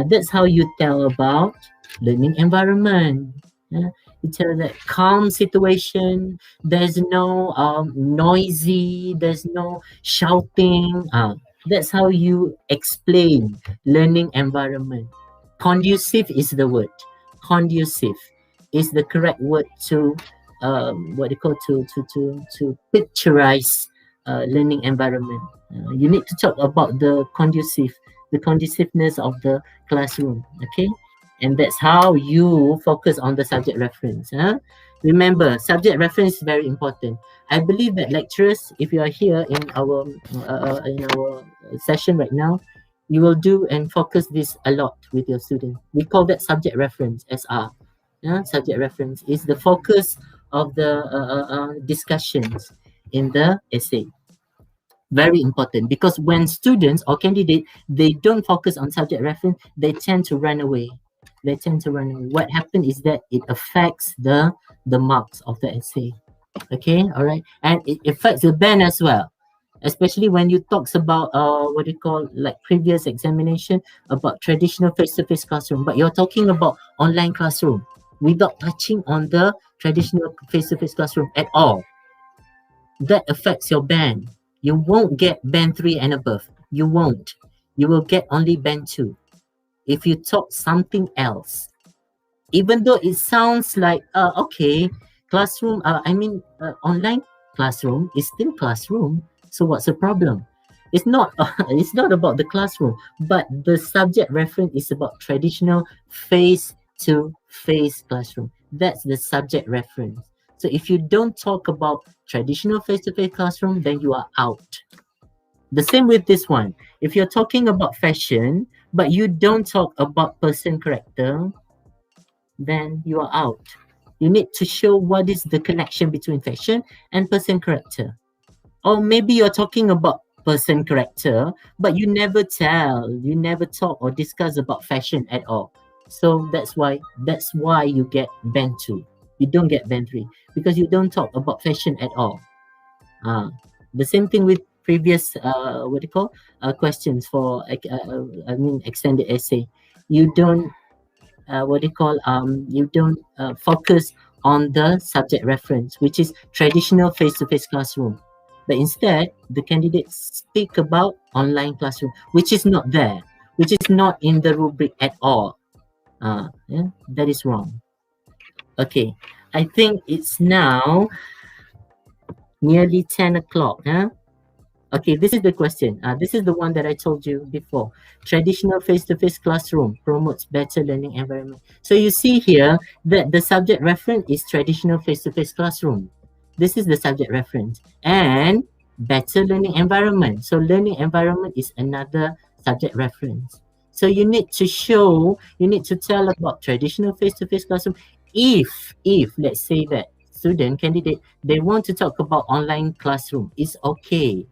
That's how you tell about learning environment. You tell that calm situation, there's no noisy, there's no shouting. That's how you explain learning environment. Conducive is the word. Conducive is the correct word to to picturize learning environment. You need to talk about the conduciveness of the classroom. Okay, and that's how you focus on the subject reference. Remember, subject reference is very important. I believe that lecturers, if you are here in our session right now, you will do and focus this a lot with your students. We call that subject reference, SR. Subject reference is the focus of the discussions in the essay. Very important, because when students or candidate, they don't focus on subject reference, they tend to run away. What happens is that it affects the marks of the essay. Okay, all right, and it affects the band as well, especially when you talks about like previous examination about traditional face-to-face classroom, but you're talking about online classroom without touching on the traditional face-to-face classroom at all. That affects your band. You won't get band 3 and above. You won't. You will get only band 2 if you talk something else. Even though it sounds like okay, classroom, online classroom is still classroom. So what's the problem? It's not it's not about the classroom, but the subject reference is about traditional face-to-face classroom. That's the subject reference. So if you don't talk about traditional face-to-face classroom, then you are out. The same with this one. If you're talking about fashion, but you don't talk about person character, then you are out. You need to show what is the connection between fashion and person character. Or maybe you're talking about person character, but you never talk or discuss about fashion at all. So that's why you get band 2. You don't get band 3 because you don't talk about fashion at all. The same thing with previous questions for extended essay. You don't you don't focus on the subject reference, which is traditional face-to-face classroom, but instead the candidates speak about online classroom, which is not there, which is not in the rubric at all. That is wrong. Okay, I think it's now nearly 10 o'clock. Okay, this is the question. This is the one that I told you before. Traditional face-to-face classroom promotes better learning environment. So you see here that the subject reference is traditional face-to-face classroom. This is the subject reference. And better learning environment. So learning environment is another subject reference. So you need to tell about traditional face-to-face classroom. If let's say that student, candidate, they want to talk about online classroom, it's okay.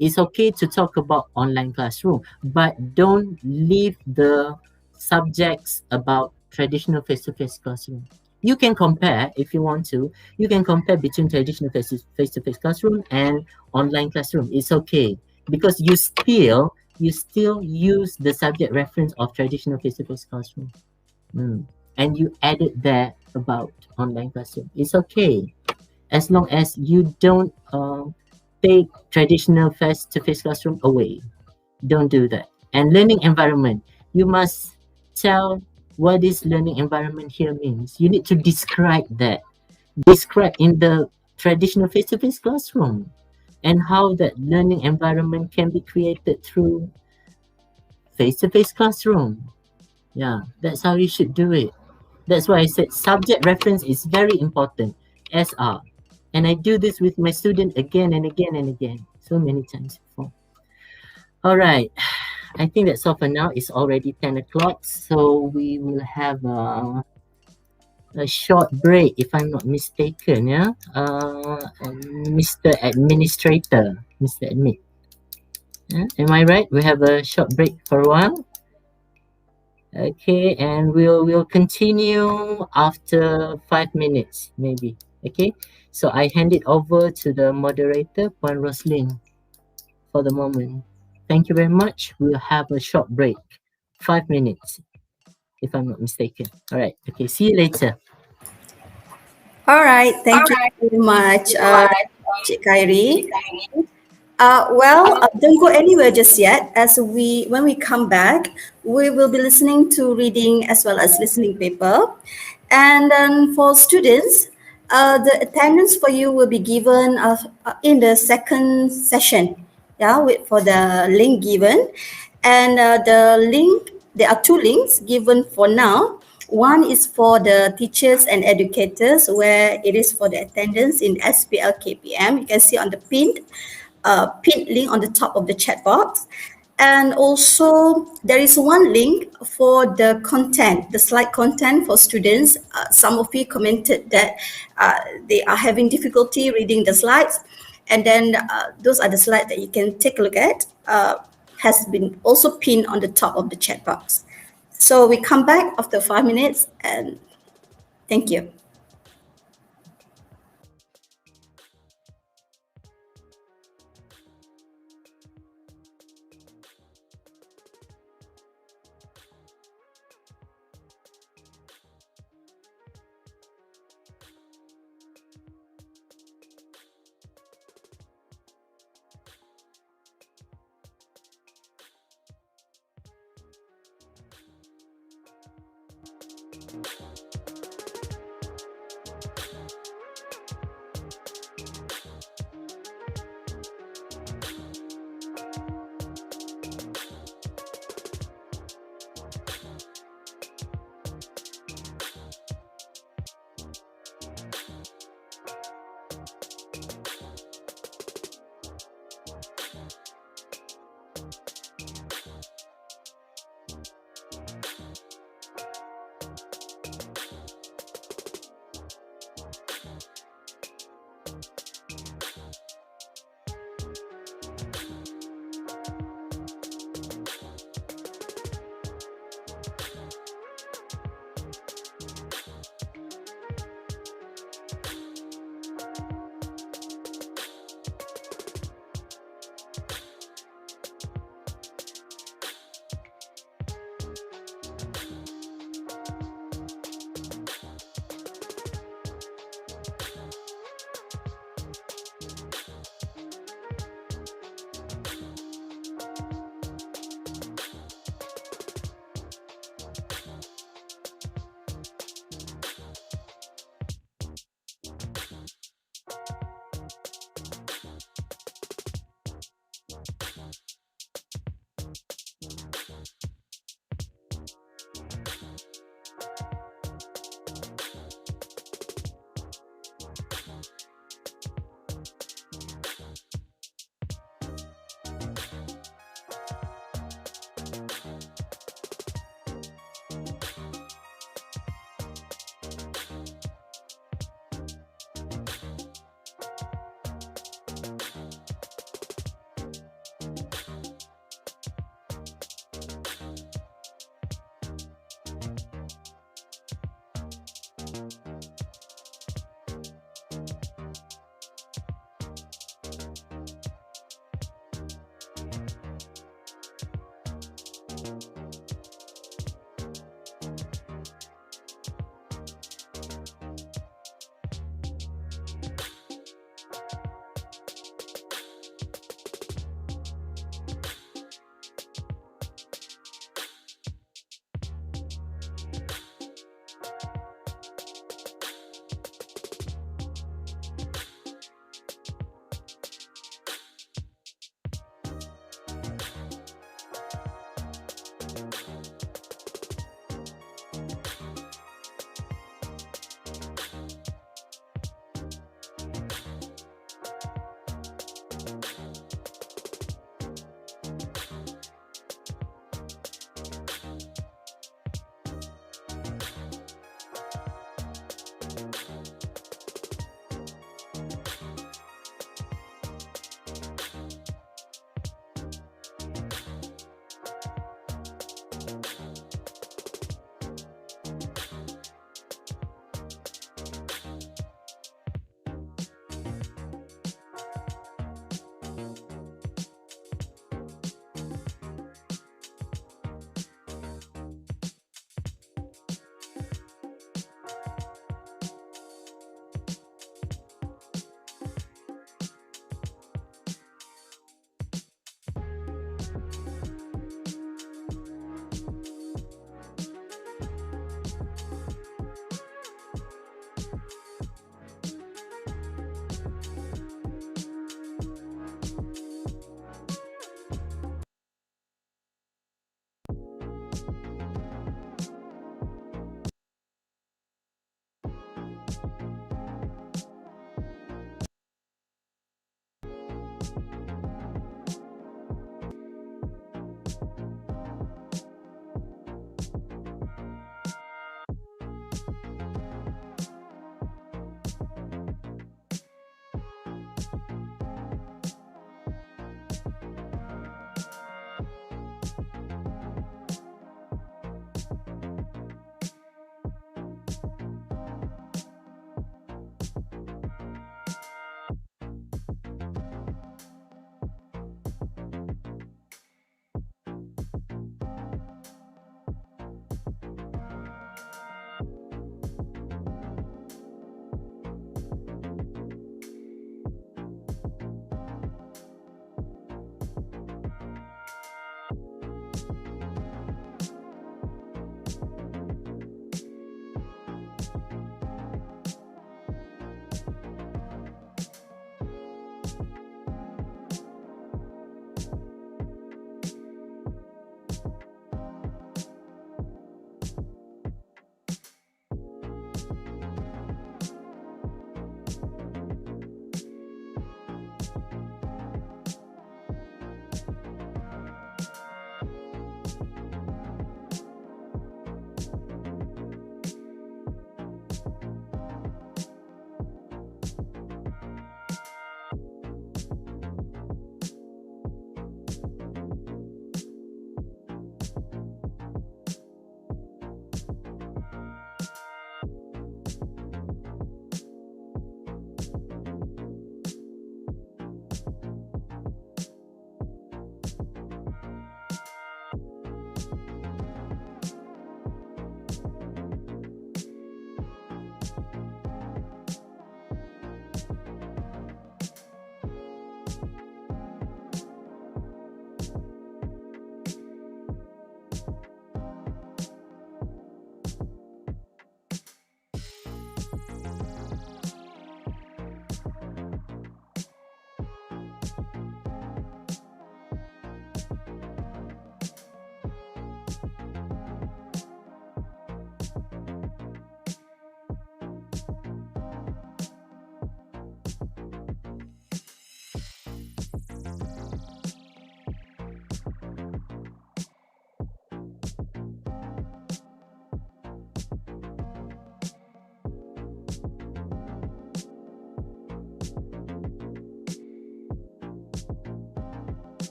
It's okay to talk about online classroom, but don't leave the subjects about traditional face-to-face classroom. You can compare if you want to. You can compare between traditional face-to-face classroom and online classroom. It's okay because you still use the subject reference of traditional face-to-face classroom. and you added that about online classroom, it's okay, as long as you don't take traditional face-to-face classroom away. Don't do that. And learning environment, you must tell what this learning environment here means. You need to describe that. Describe in the traditional face-to-face classroom and how that learning environment can be created through face-to-face classroom. Yeah, that's how you should do it. That's why I said subject reference is very important. SR. And I do this with my student again and again and again, so many times before. All right. I think that's all for now. It's already 10 o'clock, so we will have a short break, if I'm not mistaken. Yeah, Mr. Administrator, Mr. Admin. Yeah? Am I right? We have a short break for a while. Okay, and we'll continue after 5 minutes, maybe. Okay, so I hand it over to the moderator, Puan Rozlin, for the moment. Thank you very much. We'll have a short break, 5 minutes, if I'm not mistaken. All right. Okay. See you later. All right, thank you very much, Encik Khairi. Don't go anywhere just yet. When we come back, we will be listening to reading as well as listening paper, and then for students, the attendance for you will be given in the second session. Yeah, wait for the link given, and the link. There are two links given for now. One is for the teachers and educators, where it is for the attendance in SPLKPM. You can see on the pinned link on the top of the chat box. And also, there is one link for the content, the slide content for students. Some of you commented that they are having difficulty reading the slides. And then those are the slides that you can take a look at. Has been also pinned on the top of the chat box. So we come back after 5 minutes, and thank you.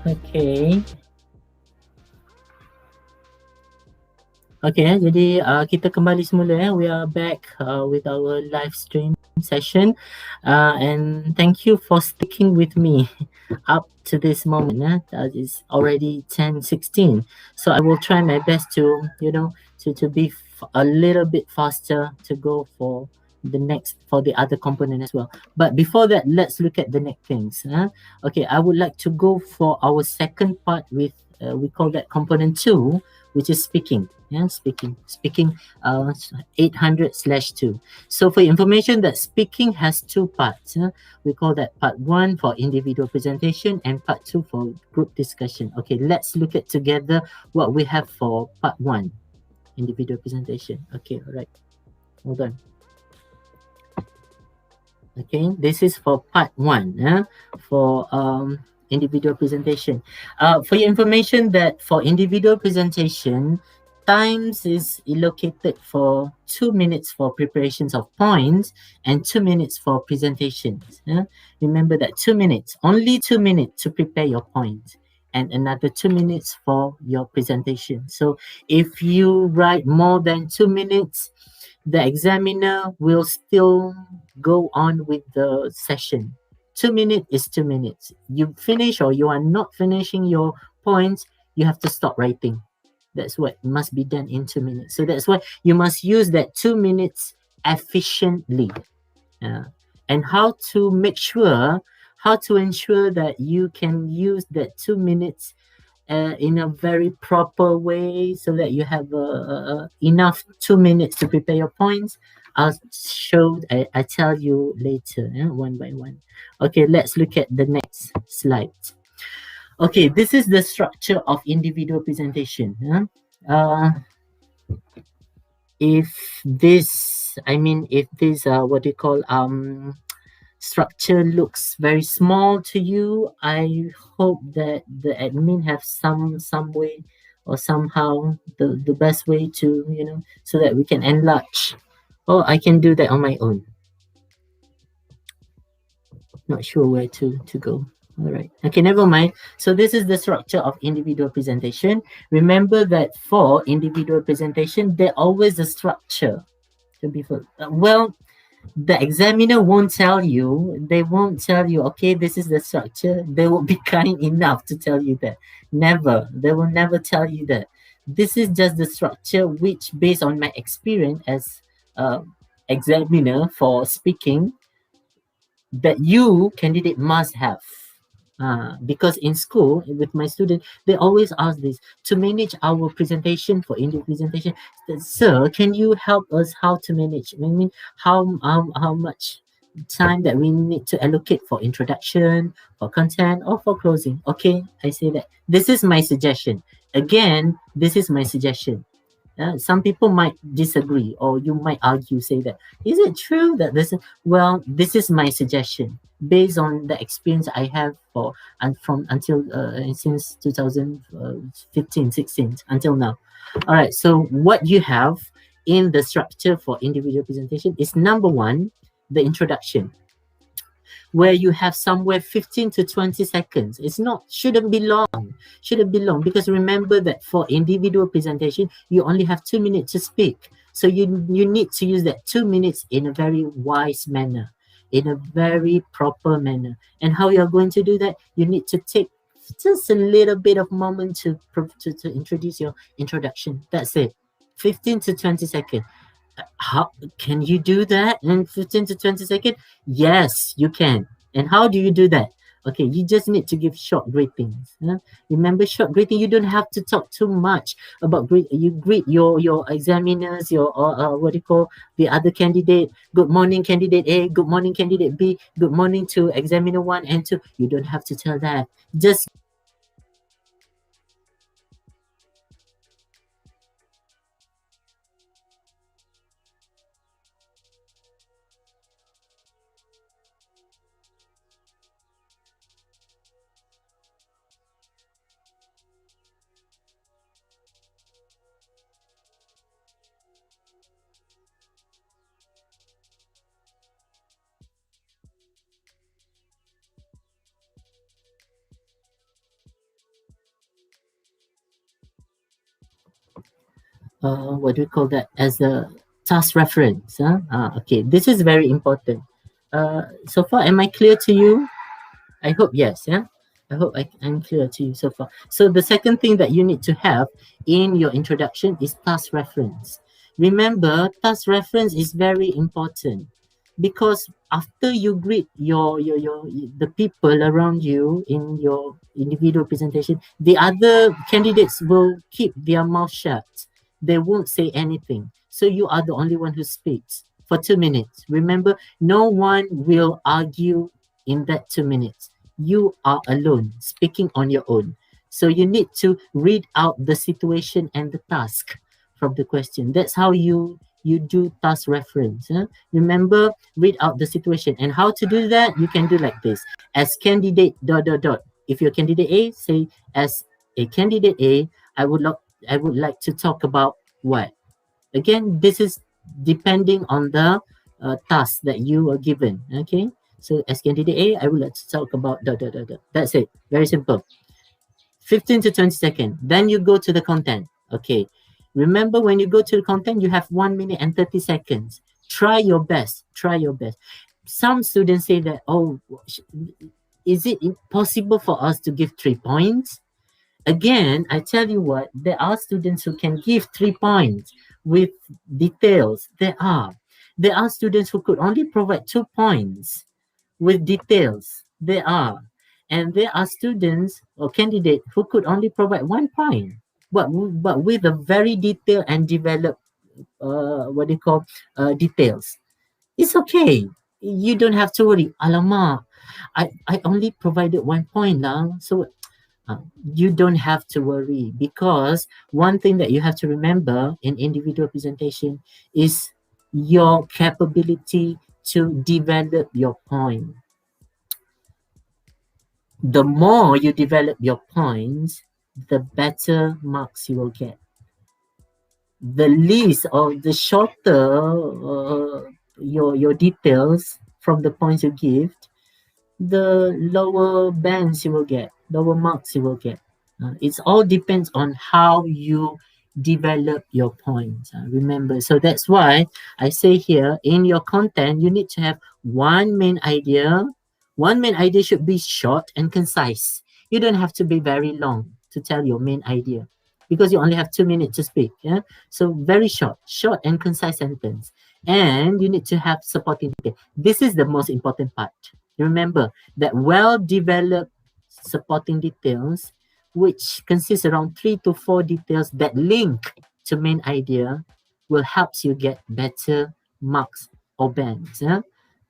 Okay. Okay, jadi kita kembali semula. We are back with our live stream session, and thank you for sticking with me up to this moment. It's already 10:16, so I will try my best to to be a little bit faster to go for the other component as well. But before that, let's look at the next things. Okay, I would like to go for our second part with we call that component 2, which is speaking. Yeah, speaking 800/2. So for information that speaking has two parts. We call that part 1 for individual presentation and part 2 for group discussion. Okay, let's look at together what we have for part 1, individual presentation. Okay, all right, hold on. Okay, this is for part 1 for individual presentation. For your information that for individual presentation, times is allocated for 2 minutes for preparations of points and 2 minutes for presentations. Remember that 2 minutes, only 2 minutes to prepare your points and another 2 minutes for your presentation. So if you write more than 2 minutes, the examiner will still go on with the session. 2 minutes is 2 minutes. You finish or you are not finishing your points, you have to stop writing. That's what must be done in 2 minutes. So that's why you must use that 2 minutes efficiently. And how to ensure that you can use that 2 minutes in a very proper way so that you have enough 2 minutes to prepare your points. I tell you later, one by one. Okay, let's look at the next slide. Okay, this is the structure of individual presentation. If this what you call structure looks very small to you, I hope that the admin have some way or somehow the best way to so that we can enlarge. Oh, I can do that on my own. Not sure where to go. All right. Okay, never mind. So this is the structure of individual presentation. Remember that for individual presentation, there's always a structure. Well, the examiner won't tell you. They won't tell you, okay, this is the structure. They will be kind enough to tell you that. Never. They will never tell you that. This is just the structure which, based on my experience as examiner for speaking, that you, candidate, must have. Because in school, with my students, they always ask this, to manage our presentation for individual presentation, sir, can you help us how to manage? I mean, how much time that we need to allocate for introduction, for content, or for closing? Okay, I say that. This is my suggestion. Again, this is my suggestion. Some people might disagree, or you might argue, say that, is it true that this? Well, this is my suggestion based on the experience I have for and from until since 2015, 16 until now. All right. So what you have in the structure for individual presentation is number one, the introduction, where you have somewhere 15 to 20 seconds. It's not, shouldn't be long, because remember that for individual presentation, you only have 2 minutes to speak. So you need to use that 2 minutes in a very wise manner, in a very proper manner. And how you're going to do that, you need to take just a little bit of moment to introduce your introduction. That's it. 15 to 20 seconds. How can you do that in 15 to 20 seconds? Yes, you can. And how do you do that? Okay, you just need to give short greetings. Remember, short greeting, you don't have to talk too much about you greet your examiners, your what do you call the other candidate. Good morning, candidate A. Good morning, candidate B. Good morning to examiner 1 and 2. You don't have to tell that. Just what do we call that, as a task reference. Okay, this is very important. So far, am I clear to you? I hope yes. I hope I'm clear to you so far. So the second thing that you need to have in your introduction is task reference. Remember, task reference is very important, because after you greet your the people around you in your individual presentation, the other candidates will keep their mouth shut. They won't say anything. So you are the only one who speaks for 2 minutes. Remember, no one will argue in that 2 minutes. You are alone, speaking on your own. So you need to read out the situation and the task from the question. That's how you do task reference. Remember, read out the situation. And how to do that, you can do like this. As candidate dot dot dot. If you're candidate A, say, as a candidate A, I would like to talk about what? Again, this is depending on the task that you are given. Okay, so as candidate A, I would like to talk about dot dot dot dot. That's it. Very simple. 15 to 20 seconds. Then you go to the content. Okay. Remember, when you go to the content, you have 1 minute and 30 seconds. Try your best. Try your best. Some students say that, oh, is it impossible for us to give 3 points? Again, I tell you what, there are students who can give 3 points with details. There are students who could only provide 2 points with details. There are. And there are students or candidates who could only provide 1 point, but with a very detailed and developed, details. It's okay. You don't have to worry. Alamak, I only provided 1 point now. So you don't have to worry, because one thing that you have to remember in individual presentation is your capability to develop your point. The more you develop your points, the better marks you will get. The least or the shorter your details from the points you give, the lower bands you will get, lower marks you will get. It all depends on how you develop your points. Remember, so that's why I say here in your content, you need to have one main idea. One main idea should be short and concise. You don't have to be very long to tell your main idea, because you only have 2 minutes to speak. Yeah, so very short and concise sentence. And you need to have supporting detail. This is the most important part. Remember that well-developed supporting details, which consists around 3 to 4 details that link to main idea, will help you get better marks or bands.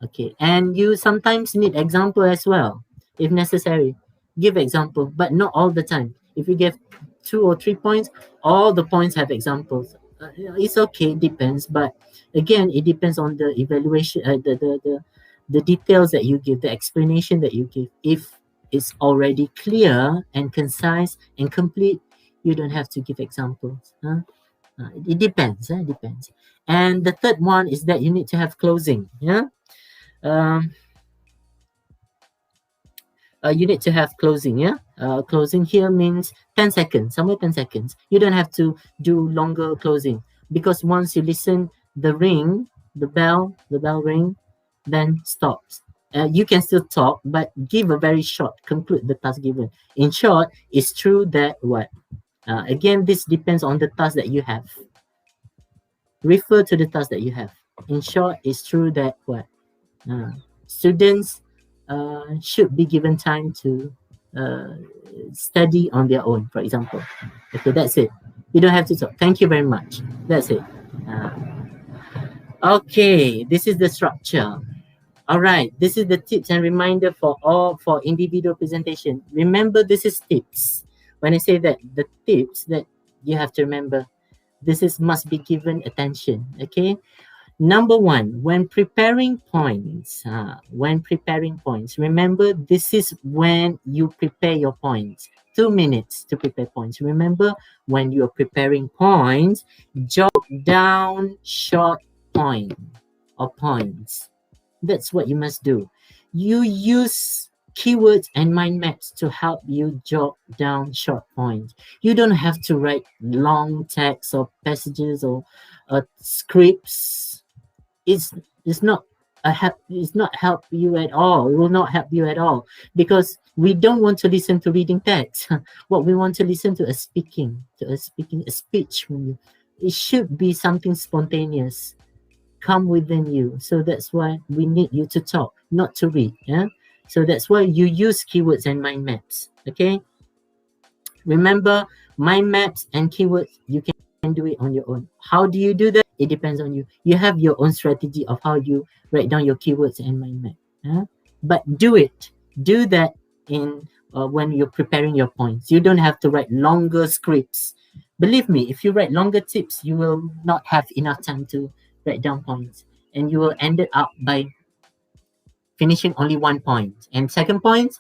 Okay, and you sometimes need example as well, if necessary. Give example, but not all the time. If you give 2 or 3 points, all the points have examples. It's okay, depends, but again, it depends on the evaluation, the details that you give, the explanation that you give. If it's already clear and concise and complete, you don't have to give examples. It depends. It depends. And the third one is that you need to have closing. Um, you need to have closing. Closing here means 10 seconds, somewhere 10 seconds. You don't have to do longer closing, because once you listen the ring, the bell ring, then stops. You can still talk, but give a very short, conclude the task given. In short, it's true that what? Again, this depends on the task that you have. Refer to the task that you have. In short, it's true that what? Students should be given time to study on their own, for example. Okay, that's it. You don't have to talk. Thank you very much. That's it. Okay, this is the structure. All right, this is the tips and reminder for individual presentation. Remember, this is tips. When I say that, the tips that you have to remember, this is must be given attention. Okay. Number one, when preparing points, remember this is when you prepare your points. 2 minutes to prepare points. Remember, when you're preparing points, jot down short point or points. That's what you must do. You use keywords and mind maps to help you jot down short points. You don't have to write long text or passages or scripts. It's not help you at all. It will not help you at all, because we don't want to listen to reading text. What we want to listen to is a speech from you. It should be something spontaneous, come within you. So that's why we need you to talk, not to read. So that's why you use keywords and mind maps. Okay. Remember, mind maps and keywords, you can do it on your own. How do you do that? It depends on you. You have your own strategy of how you write down your keywords and mind map. But do it. Do that in when you're preparing your points. You don't have to write longer scripts. Believe me, if you write longer tips, you will not have enough time to write down points, and you will end it up by finishing only 1 point. And second point,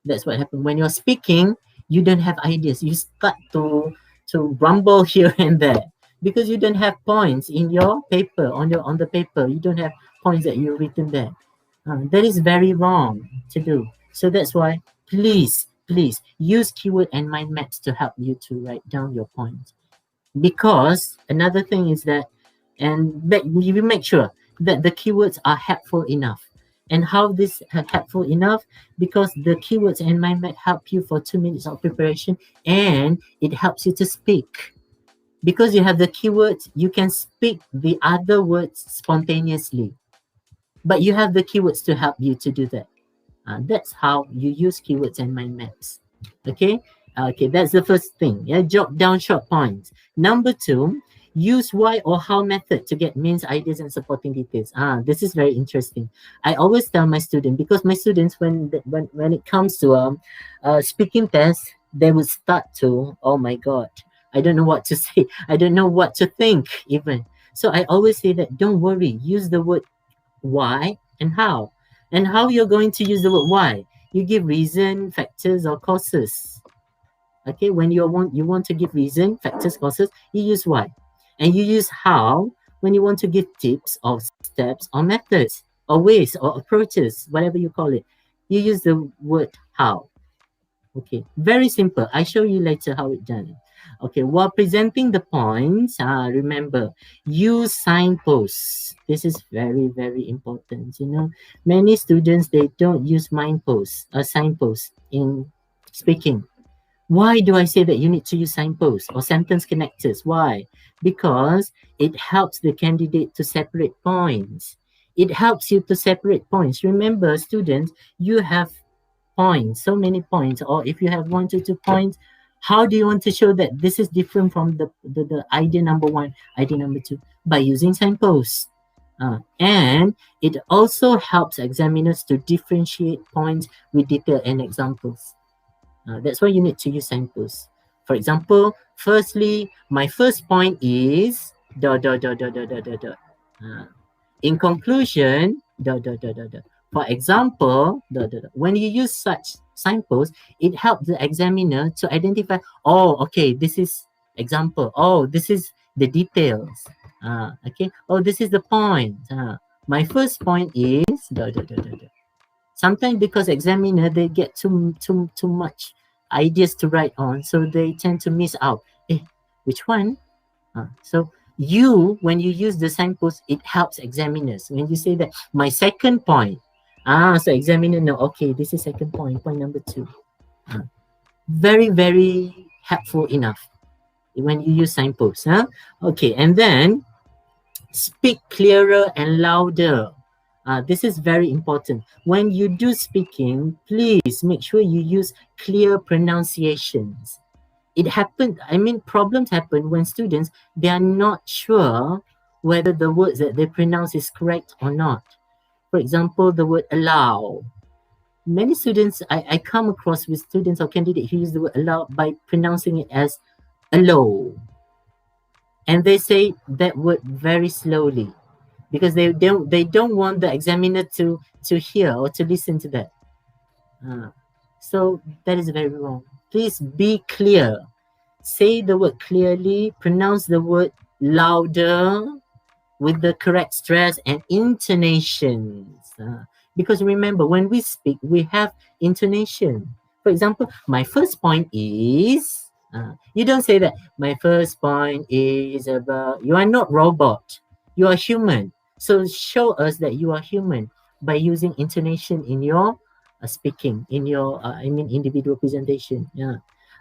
that's what happens when you're speaking. You don't have ideas. You start to rumble here and there, because you don't have points in your paper, on the paper. You don't have points that you've written there. That is very wrong to do. So that's why, please use keyword and mind maps to help you to write down your points. Because another thing is that, and you make sure that the keywords are helpful enough. And how this helpful enough? Because the keywords and mind map help you for 2 minutes of preparation, and it helps you to speak. Because you have the keywords, you can speak the other words spontaneously. But you have the keywords to help you to do that. That's how you use keywords and mind maps. Okay? Okay, that's the first thing. Jot down short points. Number 2, use why or how method to get means, ideas, and supporting details. This is very interesting. I always tell my students, because my students, when it comes to speaking test, they would start to, oh my God, I don't know what to say. I don't know what to think even. So I always say that don't worry. Use the word why and how. And how you're going to use the word why? You give reason, factors, or causes. Okay, when you want to give reason, factors, causes, you use why. And you use how when you want to give tips or steps or methods or ways or approaches, whatever you call it. You use the word how. Okay, very simple. I show you later how it's done. Okay, while presenting the points, remember, use signposts. This is very, very important. Many students, they don't use signposts in speaking. Why do I say that you need to use signposts or sentence connectors? Why? Because it helps the candidate to separate points. It helps you to separate points. Remember, students, you have points, so many points, or if you have 1 to 2 points, how do you want to show that this is different from the idea number 1, idea number 2? By using signposts. And it also helps examiners to differentiate points with detail and examples. That's why you need to use signposts. For example, firstly, my first point is dot dot dot dot dot dot dot dot. In conclusion, dot dot dot dot dot. For example, dot dot dot. When you use such signposts, it helps the examiner to identify, oh, okay, this is example. Oh, this is the details. Okay. Oh, this is the point. My first point is dot dot dot dot dot. Sometimes because examiner, they get too much ideas to write on, so they tend to miss out. Which one? So when you use the signpost, it helps examiners. When you say that my second point, so examiner know, okay, this is second point, point number 2. Very, very helpful enough when you use signposts. Okay, and then speak clearer and louder. This is very important. When you do speaking, please make sure you use clear pronunciations. Problems happen when students, they are not sure whether the words that they pronounce is correct or not. For example, the word allow. Many students, I come across with students or candidates who use the word allow by pronouncing it as allow. And they say that word very slowly because they don't want the examiner to hear or to listen to that. So that is very wrong. Please be clear. Say the word clearly, pronounce the word louder with the correct stress and intonations. Because remember, when we speak, we have intonation. For example, my first point is, you don't say that, my first point is about, you are not robot, you are human. So show us that you are human by using intonation in your speaking, in your, individual presentation.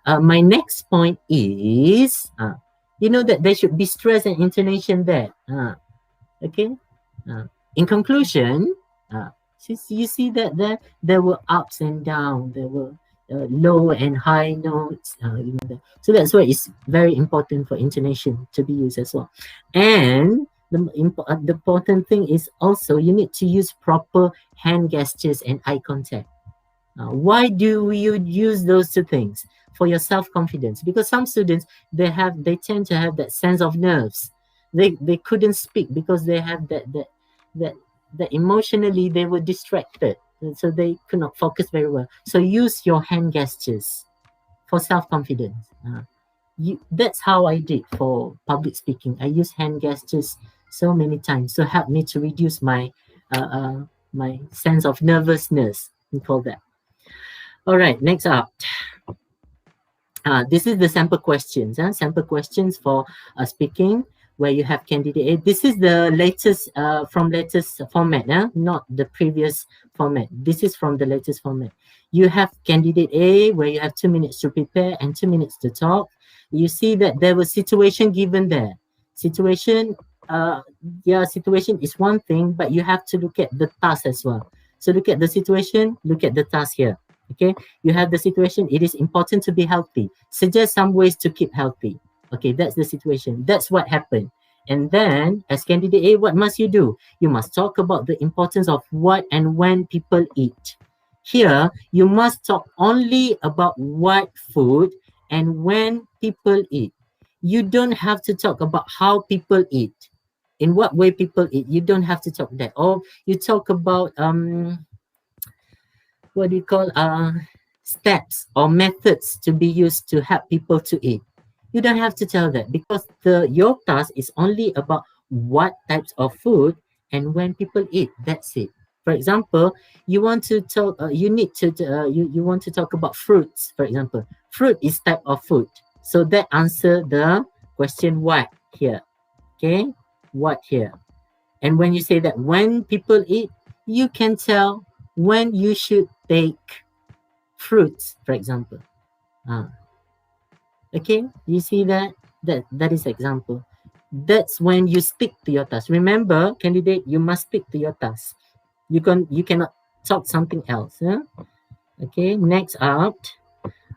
My next point is, you know that there should be stress and intonation there. Okay. In conclusion, you see that there were ups and downs, there were low and high notes. So that's why it's very important for intonation to be used as well. And the important thing is also you need to use proper hand gestures and eye contact. Why do you use those two things? For your self-confidence. Because some students, they tend to have that sense of nerves. They couldn't speak because they have that emotionally they were distracted. So they could not focus very well. So use your hand gestures for self-confidence. That's how I did for public speaking. I use hand gestures so many times. So help me to reduce my my sense of nervousness. We call that. All right, next up. This is the sample questions. Sample questions for speaking, where you have candidate A. This is the latest from latest format, not the previous format. This is from the latest format. You have candidate A, where you have 2 minutes to prepare and 2 minutes to talk. You see that there was situation given there. Situation, situation is one thing, but you have to look at the task as well. So look at the situation, look at the task here. Okay, you have the situation. It is important to be healthy. Suggest some ways to keep healthy. Okay, that's the situation. That's what happened. And then, as candidate A, what must you do? You must talk about the importance of what and when people eat. Here, you must talk only about what food and when people eat. You don't have to talk about how people eat. In what way people eat. You don't have to talk that. Or you talk about what do you call steps or methods to be used to help people to eat. You don't have to tell that because your task is only about what types of food and when people eat. That's it. For example, you want to talk. You want to talk about fruits. For example, fruit is type of food. So that answer the question what here. Okay, what here. And when you say that when people eat, you can tell when you should take fruits, for example. Okay, you see that? That is example. That's when you stick to your task. Remember, candidate, you must stick to your task. You cannot talk something else. Okay, next up.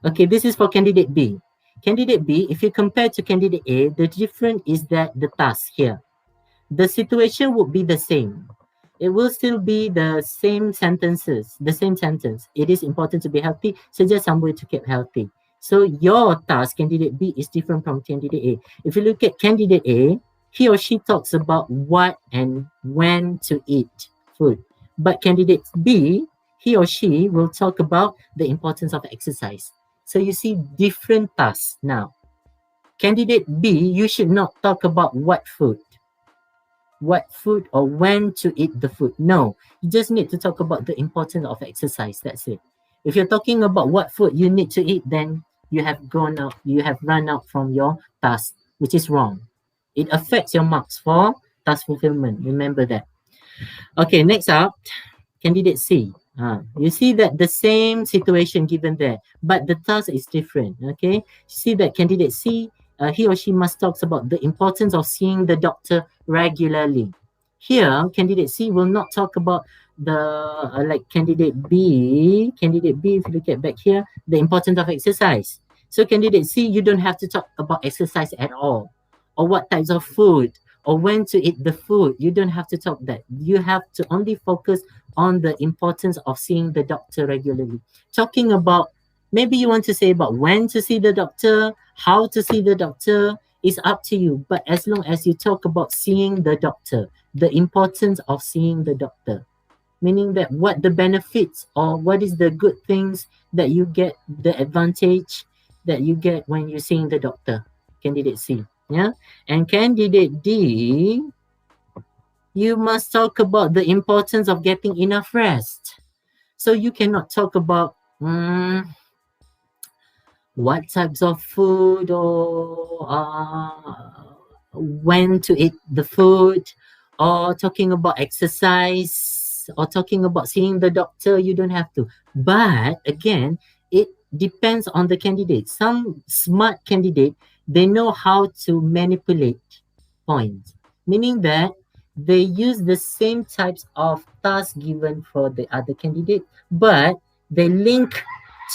Okay, this is for candidate B. Candidate B, if you compare to candidate A, the difference is that the task here. The situation would be the same. It will still be the same sentences, the same sentence. It is important to be healthy. Suggest some way to keep healthy. So your task, candidate B, is different from candidate A. If you look at candidate A, he or she talks about what and when to eat food. But candidate B, he or she will talk about the importance of exercise. So you see different tasks now. Candidate B, you should not talk about what food or when to eat the food. No, you just need to talk about the importance of exercise. That's it. If you're talking about what food you need to eat, then you have run out from your task, which is wrong. It affects your marks for task fulfillment. Remember that. Okay, next up, candidate C. You see that the same situation given there, but the task is different. Okay, see that candidate C, he or she must talk about the importance of seeing the doctor regularly. Here, candidate C will not talk about the like candidate B. Candidate B, if you look at back here, the importance of exercise. So candidate C, you don't have to talk about exercise at all, or what types of food, or when to eat the food. You don't have to talk that. You have to only focus on the importance of seeing the doctor regularly. Talking about, maybe you want to say about when to see the doctor, how to see the doctor, is up to you. But as long as you talk about seeing the doctor, the importance of seeing the doctor, meaning that what the benefits or what is the good things that you get, the advantage that you get when you're seeing the doctor, candidate C. Yeah, and candidate D, you must talk about the importance of getting enough rest. So you cannot talk about what types of food or when to eat the food, or talking about exercise, or talking about seeing the doctor. You don't have to. But again, it depends on the candidate. Some smart candidate, they know how to manipulate points, meaning that they use the same types of tasks given for the other candidate, but they link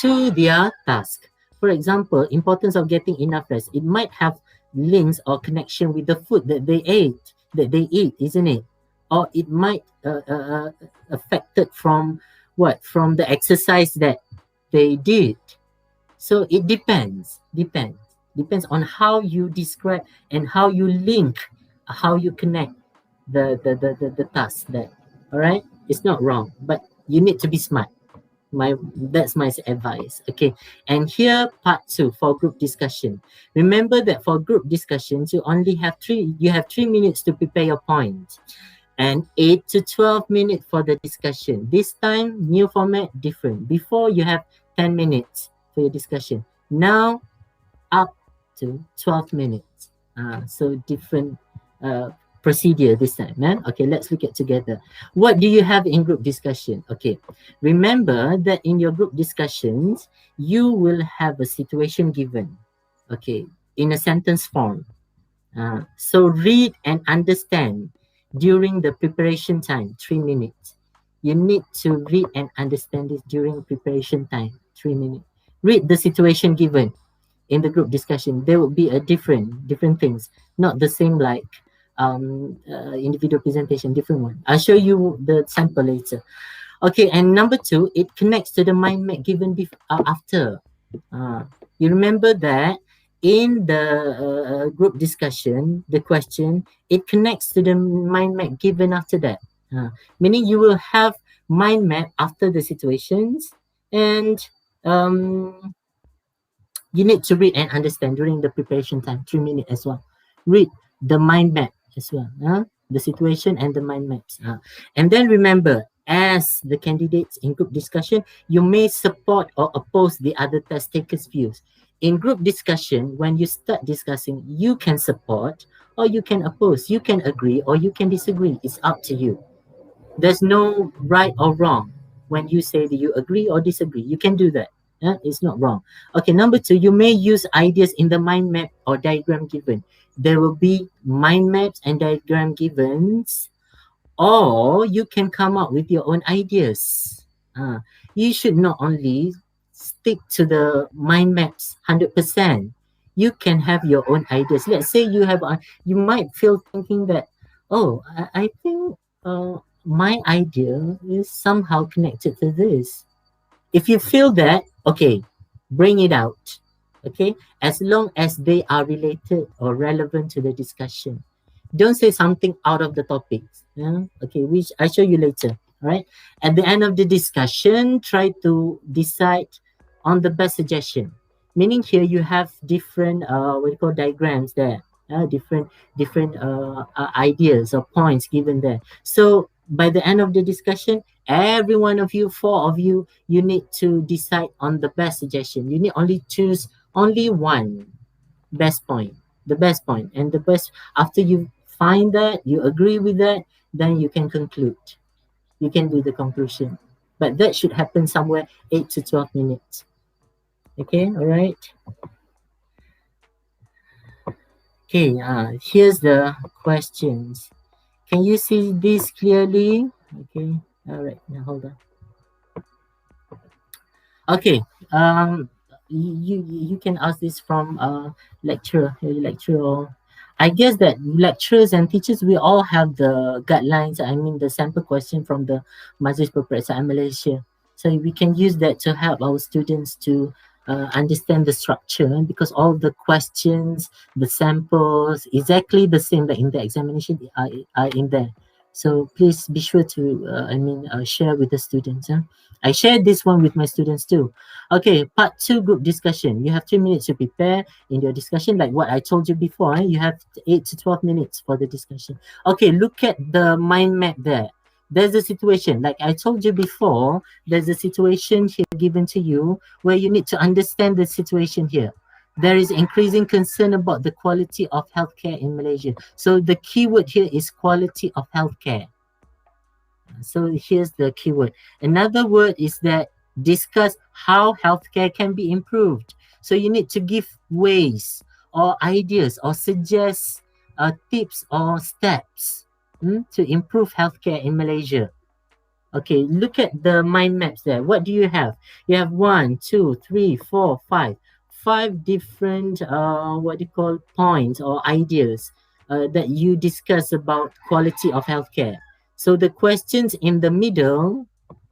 to their task. For example, importance of getting enough rest. It might have links or connection with the food that they eat, isn't it? Or it might affected from what? From the exercise that they did. So it depends on how you describe and how you link, how you connect the task there. All right, it's not wrong, but you need to be smart. That's my advice. Okay, and here part 2 for group discussion. Remember that for group discussions, you have 3 minutes to prepare your point, and 8 to 12 minutes for the discussion. This time, new format, different. Before, you have 10 minutes for your discussion. Now, up to 12 minutes. So different procedure this time. Okay, let's look at together. What do you have in group discussion? Okay, remember that in your group discussions, you will have a situation given, okay, in a sentence form. So read and understand during the preparation time, 3 minutes. You need to read and understand this during preparation time, 3 minutes. Read the situation given in the group discussion. There will be a different things, not the same like individual presentation, different one. I'll show you the sample later. Okay, and number 2, it connects to the mind map given after. You remember that in the group discussion, the question, it connects to the mind map given after that. Meaning you will have mind map after the situations, and you need to read and understand during the preparation time, 3 minutes as well. Read the mind map as well, the situation and the mind maps. And then remember, as the candidates in group discussion, you may support or oppose the other test takers' views. In group discussion, when you start discussing, you can support or you can oppose, you can agree or you can disagree. It's up to you. There's no right or wrong when you say that you agree or disagree. You can do that. It's not wrong. Okay, number 2, you may use ideas in the mind map or diagram given. There will be mind maps and diagram givens, or you can come up with your own ideas. You should not only stick to the mind maps 100%. You can have your own ideas. Let's say you might feel thinking that, oh, I think my idea is somehow connected to this. If you feel that, okay, bring it out. Okay, as long as they are related or relevant to the discussion. Don't say something out of the topic. Yeah? Okay, which I show you later. All right. At the end of the discussion, try to decide on the best suggestion. Meaning here you have different what you call diagrams there. Different ideas or points given there. So by the end of the discussion, every one of you, four of you, you need to decide on the best suggestion. You need only choose only one best point, the best point, and the best. After you find that, you agree with that, then you can conclude. You can do the conclusion, but that should happen somewhere 8 to 12 minutes. Okay, all right. Okay, here's the questions. Can you see this clearly? Okay, all right. Now hold on. Okay, you can ask this from lecturer. I guess that lecturers and teachers, we all have the guidelines. I mean, the sample question from the Majlis Preparatory Malaysia. So we can use that to help our students to understand the structure, because all the questions, the samples, exactly the same that in the examination are in there. So please be sure to, share with the students. I shared this one with my students too. Okay, part 2 group discussion. You have 3 minutes to prepare in your discussion, like what I told you before. You have 8 to 12 minutes for the discussion. Okay, look at the mind map there. There's a situation, like I told you before, there's a situation here given to you where you need to understand the situation here. There is increasing concern about the quality of healthcare in Malaysia. So the keyword here is quality of healthcare. So here's the keyword. Another word is that discuss how healthcare can be improved. So you need to give ways or ideas or suggest tips or steps to improve healthcare in Malaysia. Okay, look at the mind maps there. What do you have? You have 1, 2, 3, 4, 5. 5 different points or ideas that you discuss about quality of healthcare. So the questions in the middle,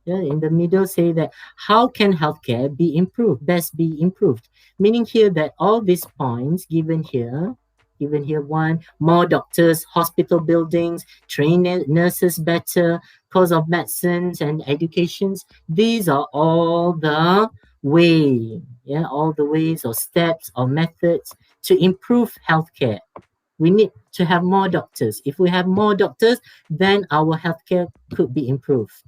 say that how can healthcare be improved, best be improved? Meaning here that all these points given here, 1, more doctors, hospital buildings, train nurses better, course of medicines and educations. These are all the all the ways or steps or methods to improve healthcare. We need to have more doctors. If we have more doctors, then our healthcare could be improved.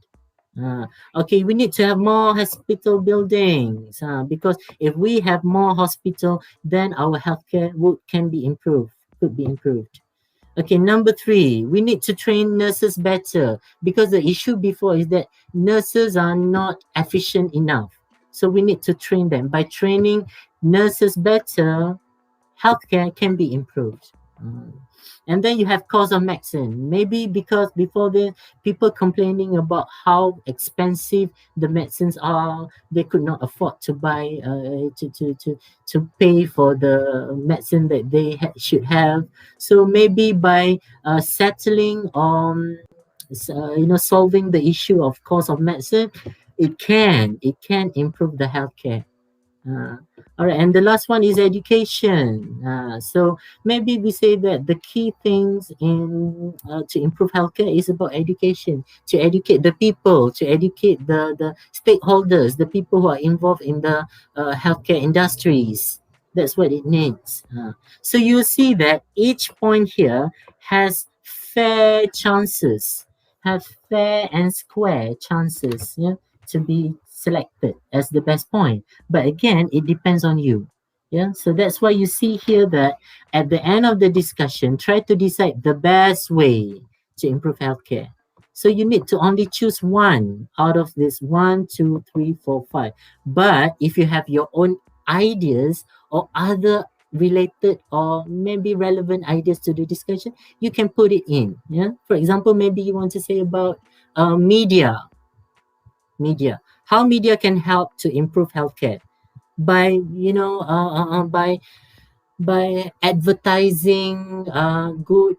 Okay, we need to have more hospital buildings because if we have more hospital, then our healthcare can be improved, could be improved. Okay, number 3, we need to train nurses better, because the issue before is that nurses are not efficient enough. So we need to train them. By training nurses better, healthcare can be improved. And then you have cost of medicine. Maybe because before the people complaining about how expensive the medicines are, they could not afford to buy to pay for the medicine that they should have. So maybe by settling on solving the issue of cost of medicine, it can improve the healthcare. All right, and the last one is education. So maybe we say that the key things in to improve healthcare is about education, to educate the people, to educate the stakeholders, the people who are involved in the healthcare industries. That's what it needs. So you see that each point here has fair chances, have fair and square chances, to be selected as the best point. But again, it depends on you. Yeah, so that's why you see here that at the end of the discussion, try to decide the best way to improve healthcare. So you need to only choose one out of this 1, 2, 3, 4, 5. But if you have your own ideas or other related or maybe relevant ideas to the discussion, you can put it in. Yeah. For example, maybe you want to say about media. How media can help to improve healthcare by by advertising good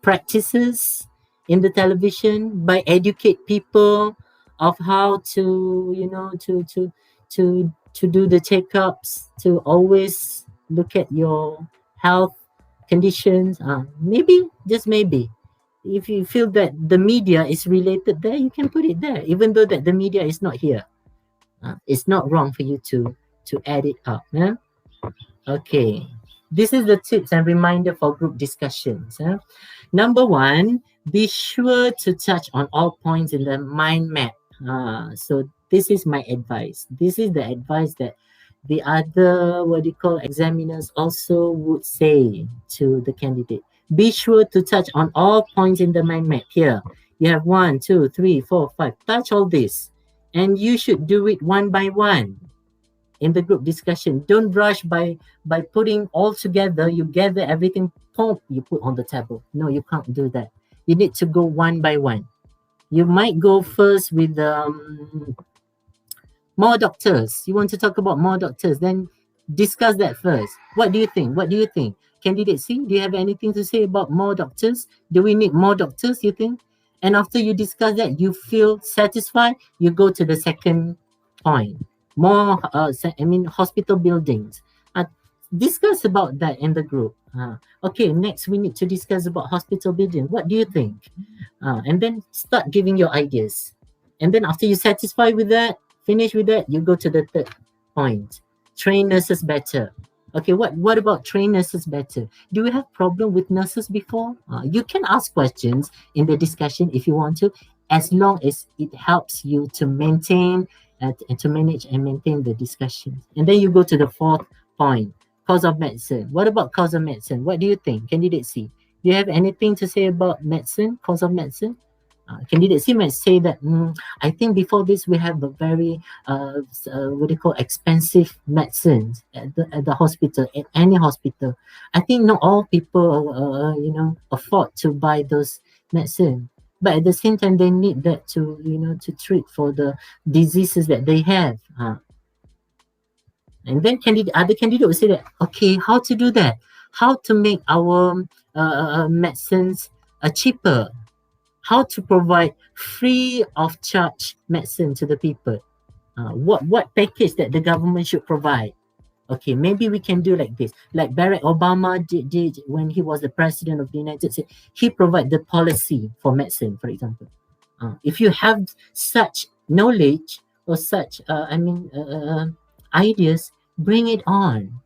practices in the television, by educate people of how to to to do the checkups, to always look at your health conditions. Maybe, just maybe, if you feel that the media is related there, you can put it there, even though that the media is not here. It's not wrong for you to add it up. Yeah? Okay. This is the tips and reminder for group discussions. Number one, be sure to touch on all points in the mind map. So this is my advice. This is the advice that the other, examiners also would say to the candidate. Be sure to touch on all points in the mind map. Here, you have 1, 2, 3, 4, 5. Touch all this. And you should do it one by one in the group discussion. Don't rush by putting all together. You gather everything, pop, you put on the table. No, you can't do that. You need to go one by one. You might go first with more doctors. You want to talk about more doctors, then discuss that first. What do you think? What do you think? Candidate C, do you have anything to say about more doctors? Do we need more doctors, you think? And after you discuss that, you feel satisfied, you go to the second point. More, hospital buildings. Discuss about that in the group. Okay, next we need to discuss about hospital building. What do you think? And then start giving your ideas. And then after you're satisfied with that, finish with that, you go to the third point. Train nurses better. Okay, what about train nurses better? Do we have problem with nurses before? You can ask questions in the discussion if you want to, as long as it helps you to maintain and to manage and maintain the discussion. And then you go to the fourth point, cause of medicine. What about cause of medicine? What do you think? Candidate C, do you have anything to say about medicine, cause of medicine? Candidate C might say that, I think before this we have a very, expensive medicines at the hospital, at any hospital. I think not all people, afford to buy those medicine. But at the same time, they need that to treat for the diseases that they have. And then other candidate will say that, okay, how to do that? How to make our medicines cheaper? How to provide free of charge medicine to the people? What package that the government should provide? Okay, maybe we can do like this. Like Barack Obama did when he was the president of the United States. He provided the policy for medicine, for example. If you have such knowledge or such, ideas, bring it on.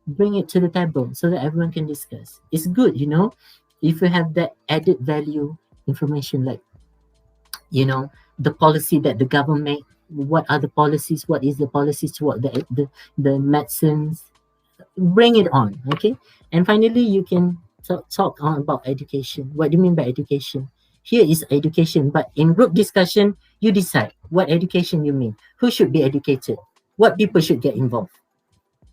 Bring it to the table so that everyone can discuss. It's good, if you have that added value information, like, the policy that the government, what are the policies, what is the policies toward the medicines, bring it on, okay? And finally, you can talk on about education. What do you mean by education? Here is education, but in group discussion, you decide what education you mean, who should be educated, what people should get involved.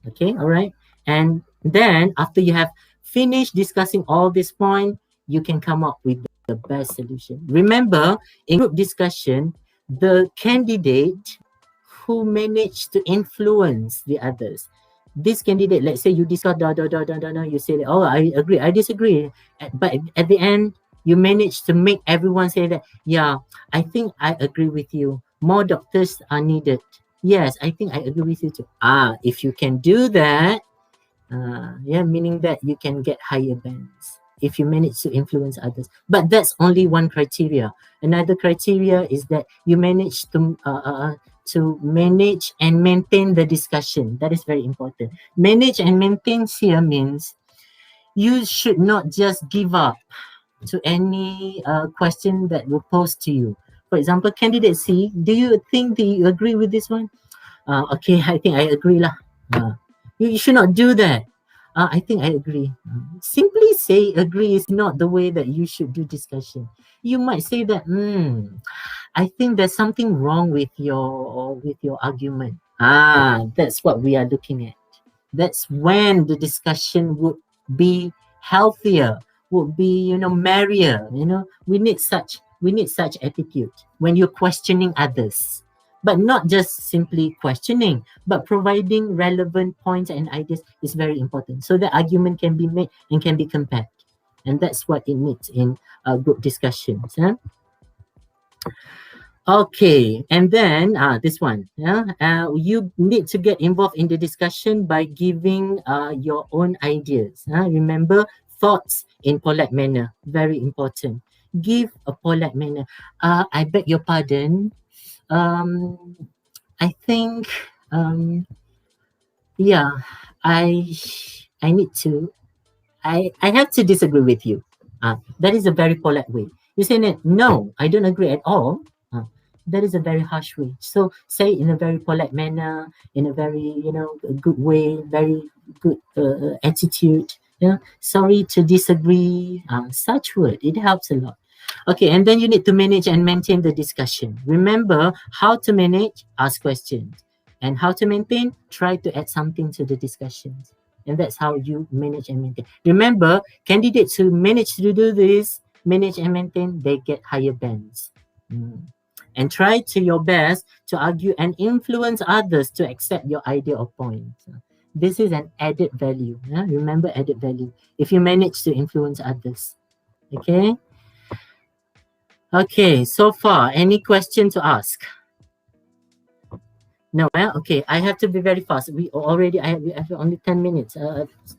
Okay, all right? And then after you have finished discussing all this point, you can come up with the best solution. Remember, in group discussion, the candidate who managed to influence the others. This candidate, let's say you discuss, you say, oh, I agree, I disagree. But at the end, you manage to make everyone say that, yeah, I think I agree with you. More doctors are needed. Yes, I think I agree with you too. If you can do that, meaning that you can get higher bands if you manage to influence others. But that's only one criteria. Another criteria is that you manage to manage and maintain the discussion. That is very important. Manage and maintain here means you should not just give up to any question that will pose to you. For example, candidate C, do you think that you agree with this one? Okay, I think I agree lah. You should not do that. I think I agree. Simply say agree is not the way that you should do discussion. You might say that, I think there's something wrong with your argument. That's what we are looking at. That's when the discussion would be healthier, would be, merrier. We need such attitude when you're questioning others. But not just simply questioning, but providing relevant points and ideas is very important. So the argument can be made and can be compared. And that's what it needs in group discussions. Okay, and then this one, you need to get involved in the discussion by giving your own ideas. Remember, thoughts in polite manner, very important. Give a polite manner. I beg your pardon. Um, I think, yeah, I I need to I have to disagree with you. That is a very polite way. You say that, no, I don't agree at all. That is a very harsh way. So say in a very polite manner, in a very, a good way, very good attitude. Sorry to disagree. Such word, it helps a lot. Okay, and then you need to manage and maintain the discussion. Remember how to manage, ask questions. And how to maintain, try to add something to the discussions. And that's how you manage and maintain. Remember, candidates who manage to do this, manage and maintain, they get higher bands. And try to your best to argue and influence others to accept your idea or point. This is an added value. Remember added value. If you manage to influence others. Okay. Okay, so far, any question to ask? No, okay. I have to be very fast. We have only 10 minutes.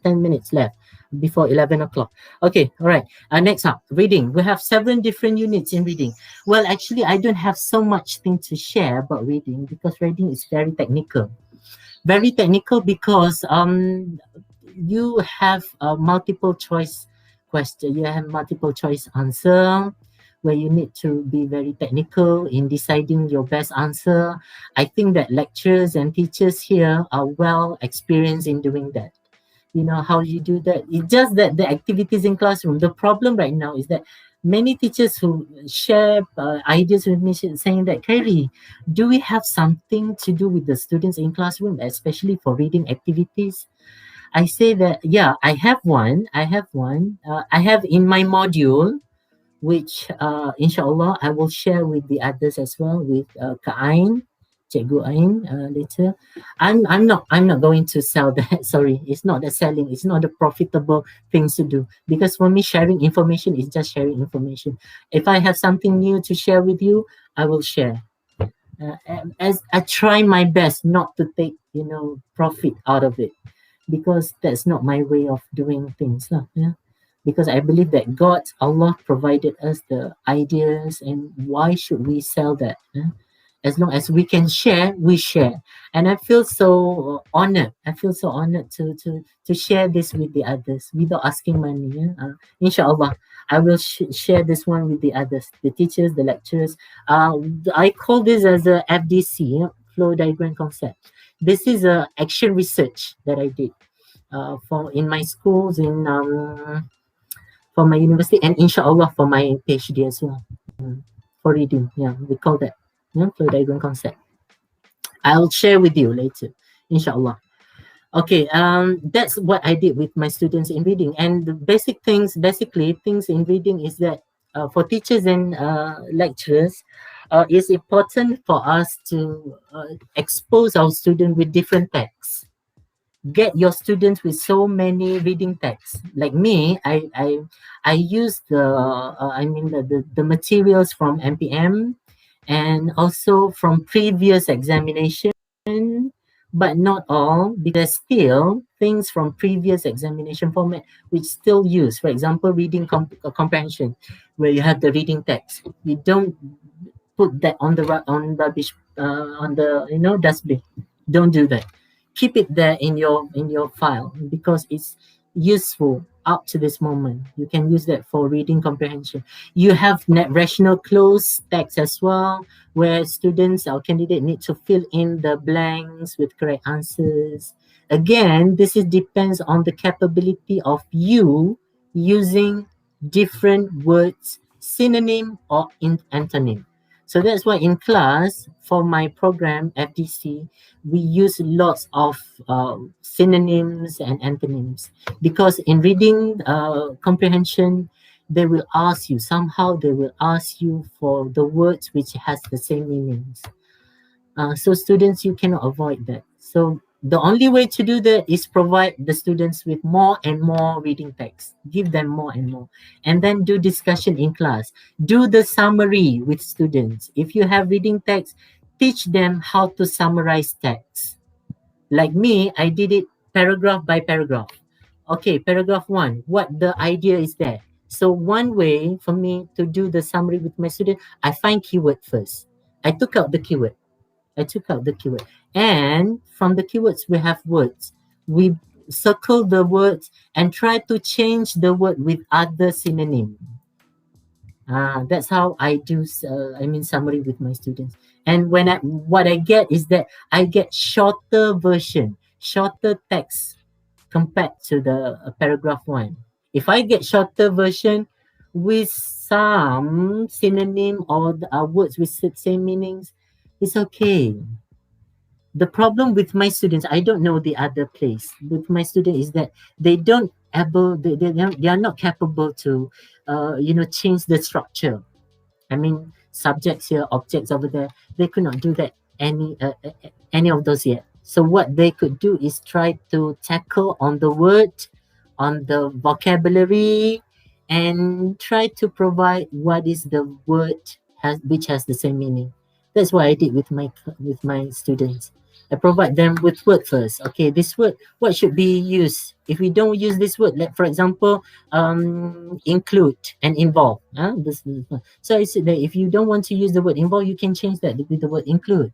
10 minutes left before 11 o'clock. Okay, all right. Next up, reading. We have 7 different units in reading. Well, actually, I don't have so much thing to share about reading because reading is very technical. Very technical because you have a multiple choice question. You have multiple choice answer, where you need to be very technical in deciding your best answer. I think that lecturers and teachers here are well experienced in doing that. You know how you do that. It's just that the activities in classroom. The problem right now is that many teachers who share ideas with me saying that, Kairi, do we have something to do with the students in classroom, especially for reading activities? I say that, yeah, I have one. I have in my module, which inshallah I will share with the others as well, with Ka'ain, Cikgu Ain later. I'm not going to sell that. Sorry, it's not the selling. It's not the profitable things to do, because for me sharing information is just sharing information. If I have something new to share with you, I will share. As I try my best not to take profit out of it, because that's not my way of doing things. Yeah? Because I believe that God, Allah provided us the ideas, and why should we sell that? As long as we can share, we share. And I feel so honored. I feel so honored to share this with the others without asking money. Inshallah, I will share this one with the others, the teachers, the lecturers. I call this as a FDC, flow diagram concept. This is a action research that I did for in my schools, in for my university, and inshallah for my PhD as well. For reading, we call that flow diagram concept. I'll share with you later, inshallah. Okay, that's what I did with my students in reading. And the basically things in reading is that for teachers and lecturers, it's important for us to expose our students with different texts. Get your students with so many reading texts. Like me, I use the materials from MPM, and also from previous examination, but not all, because still things from previous examination format which still use. For example, reading comprehension, where you have the reading text. You don't put that on the rubbish on the dustbin. Don't do that. Keep it there in your file, because it's useful up to this moment. You can use that for reading comprehension. You have rational close text as well, where students or candidate need to fill in the blanks with correct answers. Again, this depends on the capability of you using different words, synonym or antonym. So that's why in class, for my program, FDC, we use lots of synonyms and antonyms, because in reading comprehension, they will ask you for the words which has the same meanings. So students, you cannot avoid that. So The only way to do that is provide the students with more and more reading text. Give them more and more. And then do discussion in class. Do the summary with students. If you have reading text, teach them how to summarize text. Like me, I did it paragraph by paragraph. Okay, paragraph 1, what the idea is there. So one way for me to do the summary with my student, I find keyword first. I took out the keyword. And from the keywords, we have words. We circle the words and try to change the word with other synonym. That's how I do, summary with my students. And what I get is that I get shorter version, shorter text compared to the paragraph 1. If I get shorter version with some synonym or words with same meanings, it's okay. The problem with my students, I don't know the other place, with my students is that they are not capable to, change the structure. I mean, subjects here, objects over there, they could not do that any of those yet. So what they could do is try to tackle on the word, on the vocabulary, and try to provide what is the word which has the same meaning. That's what I did with my students. I provide them with word first. Okay, this word, what should be used? If we don't use this word, like for example, include and involve. So I said that if you don't want to use the word involve, you can change that with the word include.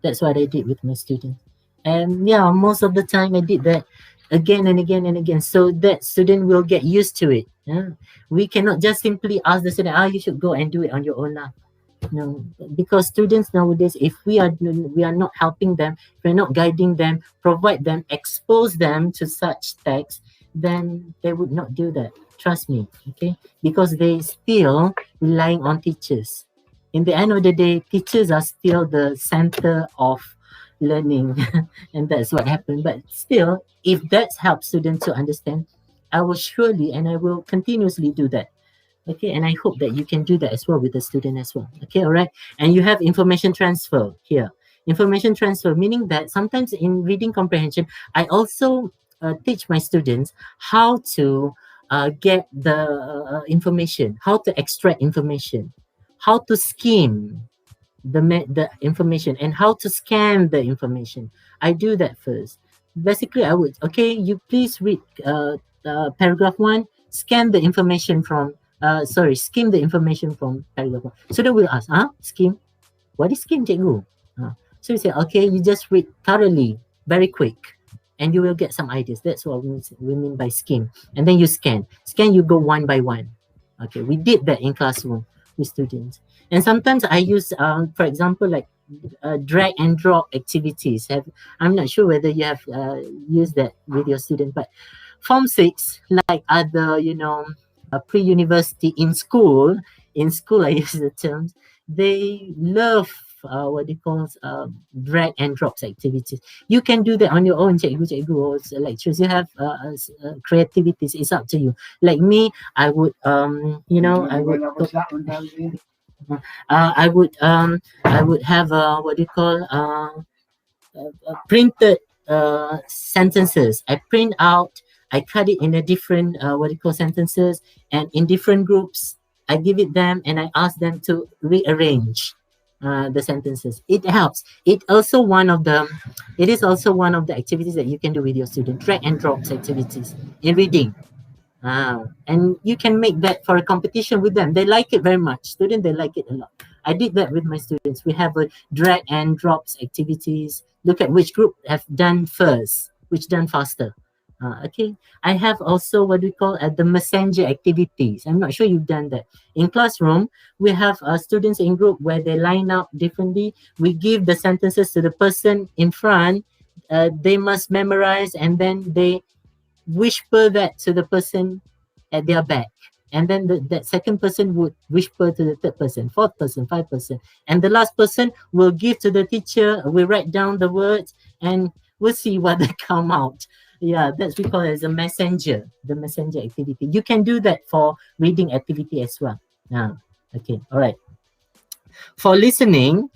That's what I did with my students. And yeah, most of the time I did that again and again and again, so that student will get used to it. We cannot just simply ask the student, you should go and do it on your own now. No, because students nowadays, if we are not helping them, if we're not guiding them, provide them, expose them to such text, then they would not do that. Trust me, okay? Because they still relying on teachers. In the end of the day, teachers are still the center of learning, and that's what happened. But still, if that helps students to understand, I will surely and I will continuously do that. Okay, and I hope that you can do that as well with the student as well. Okay, all right. And you have information transfer here. Information transfer, meaning that sometimes in reading comprehension, I also teach my students how to get the information, how to extract information, how to skim the information, and how to scan the information. I do that first. Basically, I would, okay, you please read paragraph 1, scan the information from skim the information from paragraph 1. So then we'll ask, skim? What is skim, cikgu? So we say, okay, you just read thoroughly, very quick, and you will get some ideas. That's what we mean by skim. And then you scan. Scan, you go one by one. Okay, we did that in classroom with students. And sometimes I use, for example, like drag and drop activities. I'm not sure whether you have used that with your student, but Form 6, like other, pre-university in school I use the terms, they love drag and drops activities. You can do that on your own, cikgu or lecturers. You have creativities. It's up to you. Like me, I would I would have printed sentences. I print out, I cut it in a different sentences, and in different groups. I give it them and I ask them to rearrange the sentences. It helps. It is also one of the activities that you can do with your student, drag and drops activities in reading. And you can make that for a competition with them. They like it very much. Students, they like it a lot. I did that with my students. We have a drag and drops activities. Look at which group have done first, which done faster. Okay. I have also what we call the messenger activities. I'm not sure you've done that. In classroom, we have students in group where they line up differently. We give the sentences to the person in front. They must memorize, and then they whisper that to the person at their back. And then that second person would whisper to the third person, fourth person, fifth person. And the last person will give to the teacher. We write down the words and we'll see what they come out. Yeah, that's we call it as the messenger activity. You can do that for reading activity as well. Okay, all right. For listening,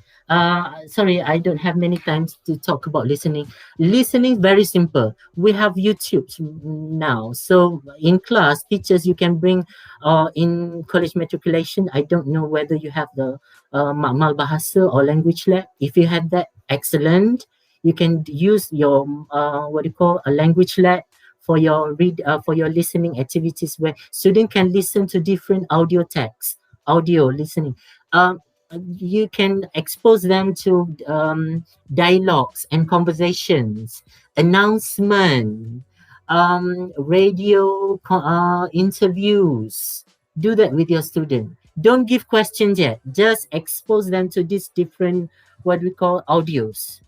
Sorry, I don't have many times to talk about listening. Listening very simple. We have YouTube now, so in class, teachers you can bring. In college matriculation, I don't know whether you have the Makmal Bahasa or language lab. If you have that, excellent. You can use your what do you call a language lab for your for your listening activities, where student can listen to different audio texts, audio listening. Um, you can expose them to dialogues and conversations, announcement, radio interviews. Do that with your student. Don't give questions yet. Just expose them to these different, what we call, audios,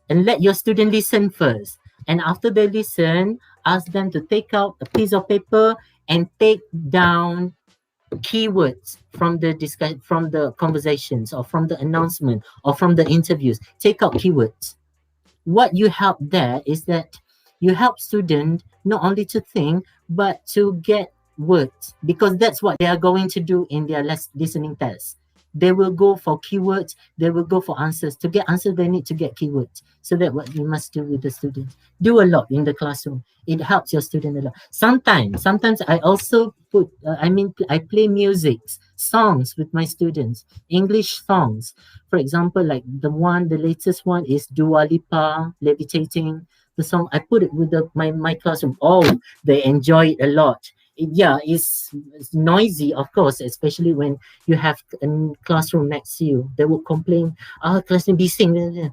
and let your student listen first. And after they listen, ask them to take out a piece of paper and take down keywords from the from the conversations or from the announcement or from the interviews. Take out keywords. What you help there is that you help students not only to think but to get words, because that's what they are going to do in their listening test. They will go for keywords, they will go for answers. To get answers, they need to get keywords. So that's what you must do with the students. Do a lot in the classroom. It helps your student a lot. Sometimes I also put, I play music, songs with my students, English songs. For example, like the latest one is Dua Lipa, Levitating. The song, I put it with my classroom. Oh, they enjoy it a lot. It's noisy, of course, especially when you have a classroom next to you. They will complain, classroom bising.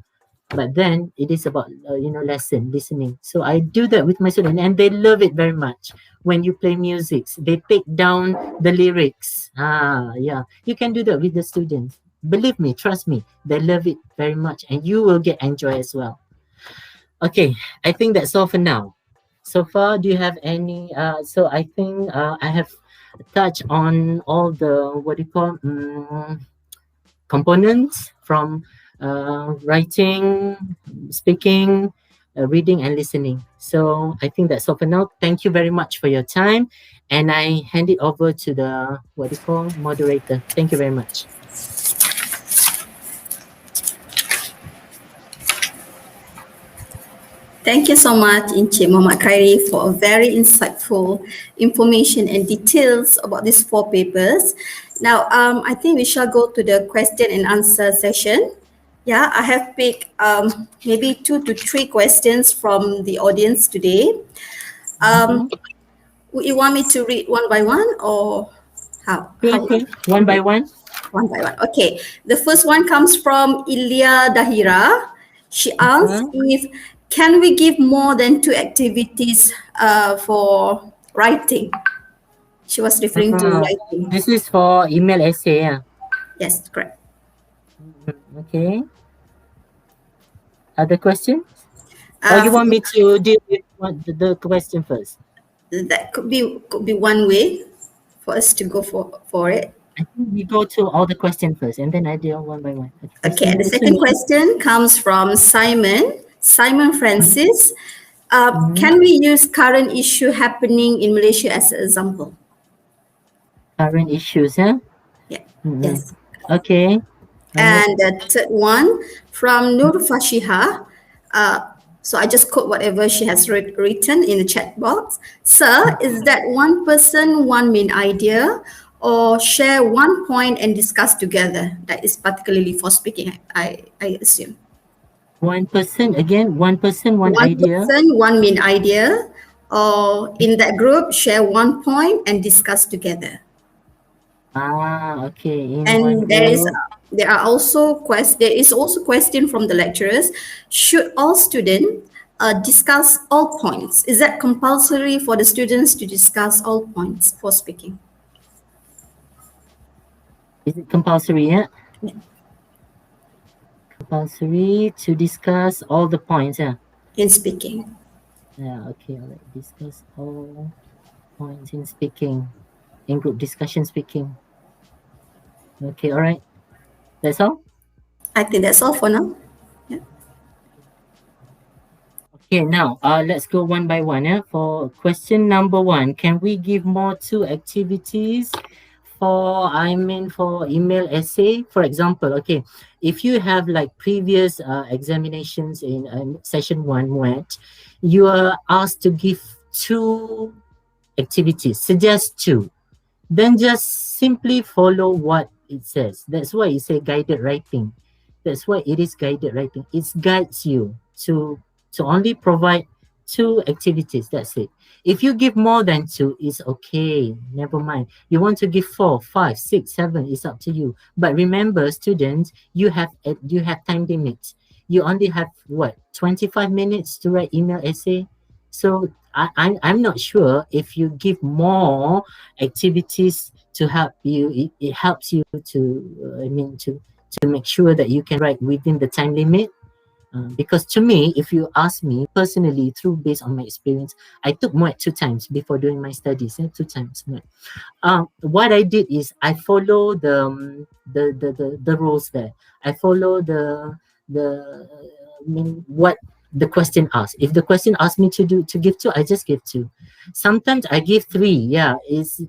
But then it is about listening. So I do that with my students, and they love it very much. When you play music, they take down the lyrics. You can do that with the students. Believe me, trust me, they love it very much, and you will get enjoy as well. Okay, I think that's all for now. So far, do you have any? So I think I have touched on all the, what do you call, components from writing, speaking, reading, and listening. So I think that's all for now. Thank you very much for your time, and I hand it over to the, what do you call, moderator. Thank you very much. Thank you so much, Encik Mohammad Khairi, for a very insightful information and details about these 4 papers. Now, I think we shall go to the question and answer session. Yeah, I have picked maybe 2 to 3 questions from the audience today. Would you want me to read one by one, or how? Okay. One by one. One by one. Okay. The first one comes from Ilya Dahira. She asked if can we give more than 2 activities for writing? She was referring to writing. This is for email essay. Yes, correct. Okay. Other questions? Or you want me to deal with the question first? That could be one way for us to go for it. I think we go to all the questions first, and then I deal one by one. Okay, and the second question comes from Simon Francis. Can we use current issue happening in Malaysia as an example? Current issues, huh? Yeah. Yes. Okay. And the third one from Nur Fashiha. So I just quote whatever she has written in the chat box. Sir, is that one person, one main idea, or share one point and discuss together? That is particularly for speaking, I assume. One person, again, one person, one idea. One person, one main idea, or in that group, share one point and discuss together. Okay. And there is also question from the lecturers. Should all students discuss all points? Is that compulsory for the students to discuss all points for speaking? Is it compulsory? Yeah. Compulsory to discuss all the points. Yeah. In speaking. Yeah. Okay. All right. Discuss all points in speaking, in group discussion speaking. Okay. All right. That's all. I think that's all for now. Yeah. Okay, now let's go one by one. For question number 1, can we give more 2 activities for email essay, for example, okay, if you have like previous examinations in session 1 MUeT, you are asked to give 2 activities, suggest 2, then just simply follow what it says. That's why it say guided writing. That's why it is guided writing. It guides you to only provide 2 activities. That's it. If you give more than 2, it's okay. Never mind. You want to give 4, 5, 6, 7, it's up to you. But remember, students, you have time limits. You only have what, 25 minutes to write email essay. So I'm not sure if you give more activities to help you, it helps you to make sure that you can write within the time limit. Because to me, if you ask me personally, through based on my experience, I took MUeT 2 times before doing my studies. 2 times MUeT. What I did is I follow the rules there. I follow what the question asks. If the question asks me to give 2, I just give 2. Sometimes I give 3. Yeah, is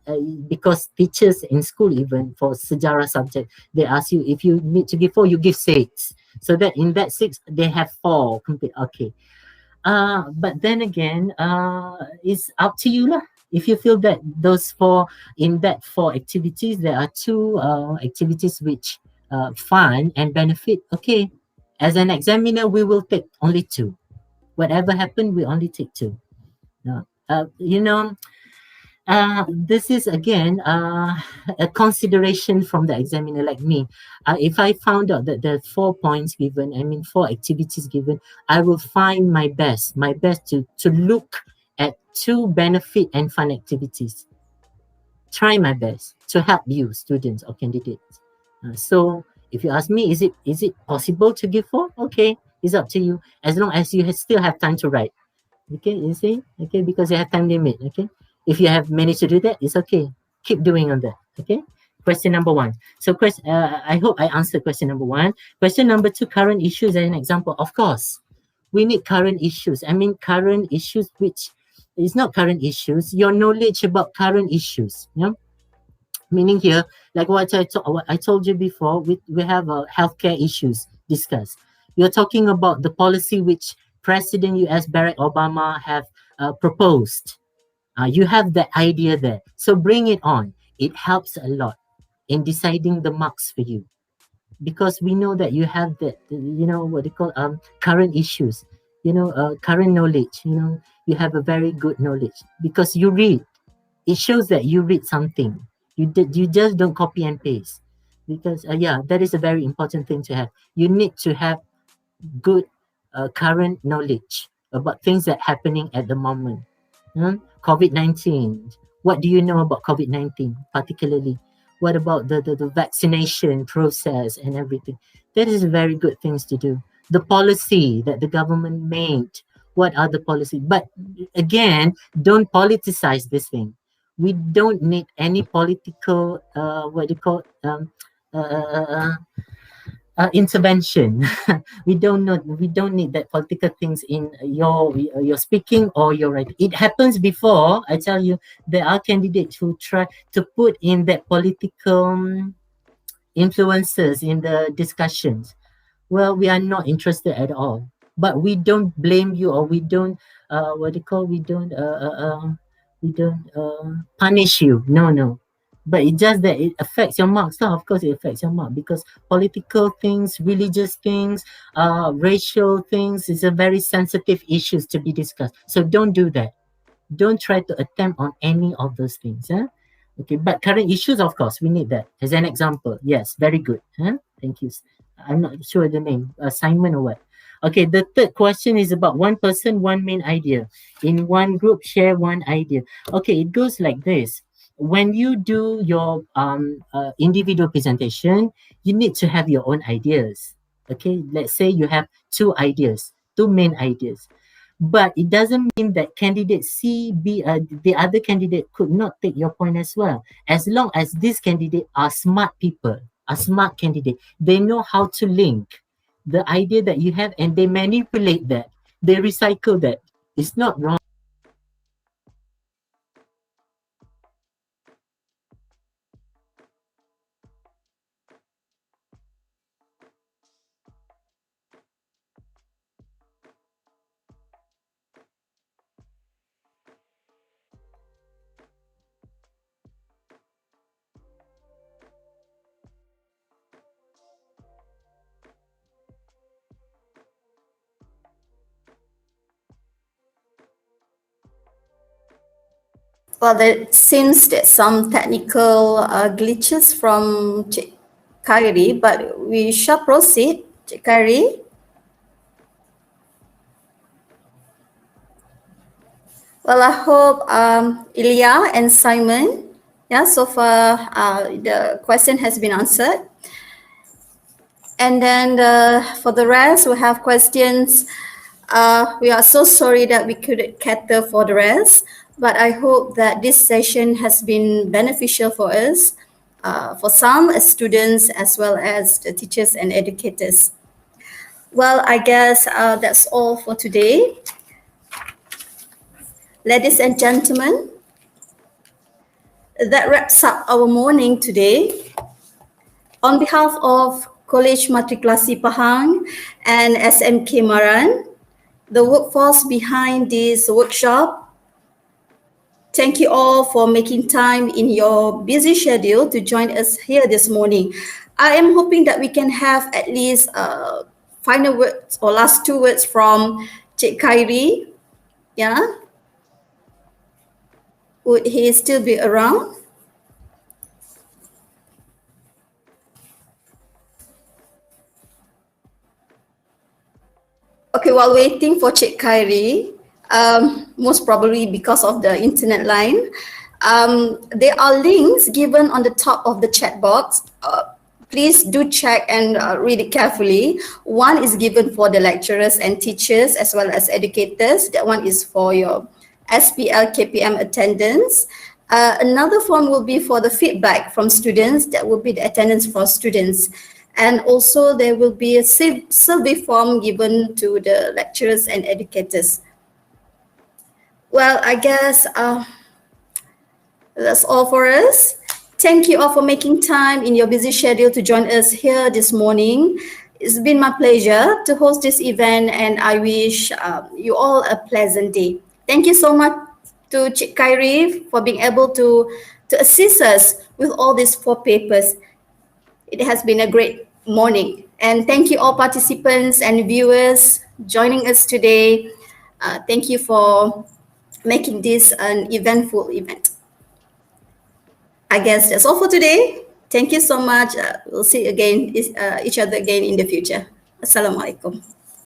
because teachers in school, even for sejarah subject, they ask you if you need to give 4, you give 6. So that in that 6 they have 4 complete. Okay. But then again, it's up to you lah. If you feel that those 4 activities, there are 2 activities which fun and benefit. Okay, as an examiner, we will take only 2. Whatever happened, we only take 2. You know, this is again a consideration from the examiner like me. If I found out that there are 4 points given, 4 activities given, I will find my best to look at 2 benefit and fun activities. Try my best to help you, students or candidates. So if you ask me, is it possible to give 4? Okay, it's up to you. As long as you still have time to write. Okay, you see? Okay, because you have time limit. Okay, if you have managed to do that, it's okay. Keep doing on that. Okay. Question number 1. So, I hope I answered question number 1. Question number 2, current issues as an example. Of course, we need current issues. Current issues which is not current issues. Your knowledge about current issues. Yeah. Meaning here, like what I told you before, we have healthcare issues discussed. You're talking about the policy which President US Barack Obama have proposed. You have that idea there. So bring it on. It helps a lot in deciding the marks for you. Because we know that you have that, what they call current issues, current knowledge, you have a very good knowledge because you read. It shows that you read something. You just don't copy and paste. Because that is a very important thing to have. You need to have good current knowledge about things that are happening at the moment. COVID-19. What do you know about COVID-19 particularly? What about the vaccination process and everything? That is very good things to do. The policy that the government made. What are the policies? But again, don't politicize this thing. We don't need any political, intervention. We don't need that political things in your speaking or your writing. It happens before. I tell you, there are candidates who try to put in that political influences in the discussions. Well, we are not interested at all. But we don't blame you, or we don't we don't punish you. No. But it's just that it affects your marks. So of course it affects your mark because political things, religious things, racial things is a very sensitive issues to be discussed. So don't do that. Don't try to attempt on any of those things. Okay, but current issues, of course, we need that as an example. Yes, very good. Thank you. I'm not sure the name, Simon or what. Okay, the third question is about one person, one main idea. In one group, share one idea. Okay, it goes like this. When you do your individual presentation, you need to have your own ideas. Okay, let's say you have 2 ideas, 2 main ideas. But it doesn't mean that candidate C, B, the other candidate could not take your point as well. As long as these candidates are smart people, are smart candidate, they know how to link the idea that you have and they manipulate that. They recycle that. It's not wrong. Well, there seems that some technical glitches from Cik Khairi, but we shall proceed. Cik Khairi. Well, I hope Ilya and Simon, yeah, so far the question has been answered. And then for the rest, we have questions. We are so sorry that we couldn't cater for the rest, but I hope that this session has been beneficial for us, for some as students as well as the teachers and educators. Well, I guess that's all for today. Ladies and gentlemen, that wraps up our morning today. On behalf of College Matrikulasi Pahang and SMK Maran, the workforce behind this workshop, thank you all for making time in your busy schedule to join us here this morning. I am hoping that we can have at least final words or last two words from Cik Kairi. Yeah, would he still be around? Okay, while waiting for Cik Khairi, most probably because of the internet line, there are links given on the top of the chat box. Please do check and read it carefully. One is given for the lecturers and teachers as well as educators. That one is for your SPLKPM attendance. Another form will be for the feedback from students. That will be the attendance for students. And also there will be a survey form given to the lecturers and educators. Well, I guess that's all for us. Thank you all for making time in your busy schedule to join us here this morning. It's been my pleasure to host this event and I wish you all a pleasant day. Thank you so much to Cik Khairi for being able to assist us with all these 4 papers. It has been a great morning. And thank you all participants and viewers joining us today. Thank you for making this an eventful event. I guess that's all for today. Thank you so much. We'll see again each other again in the future. Assalamualaikum.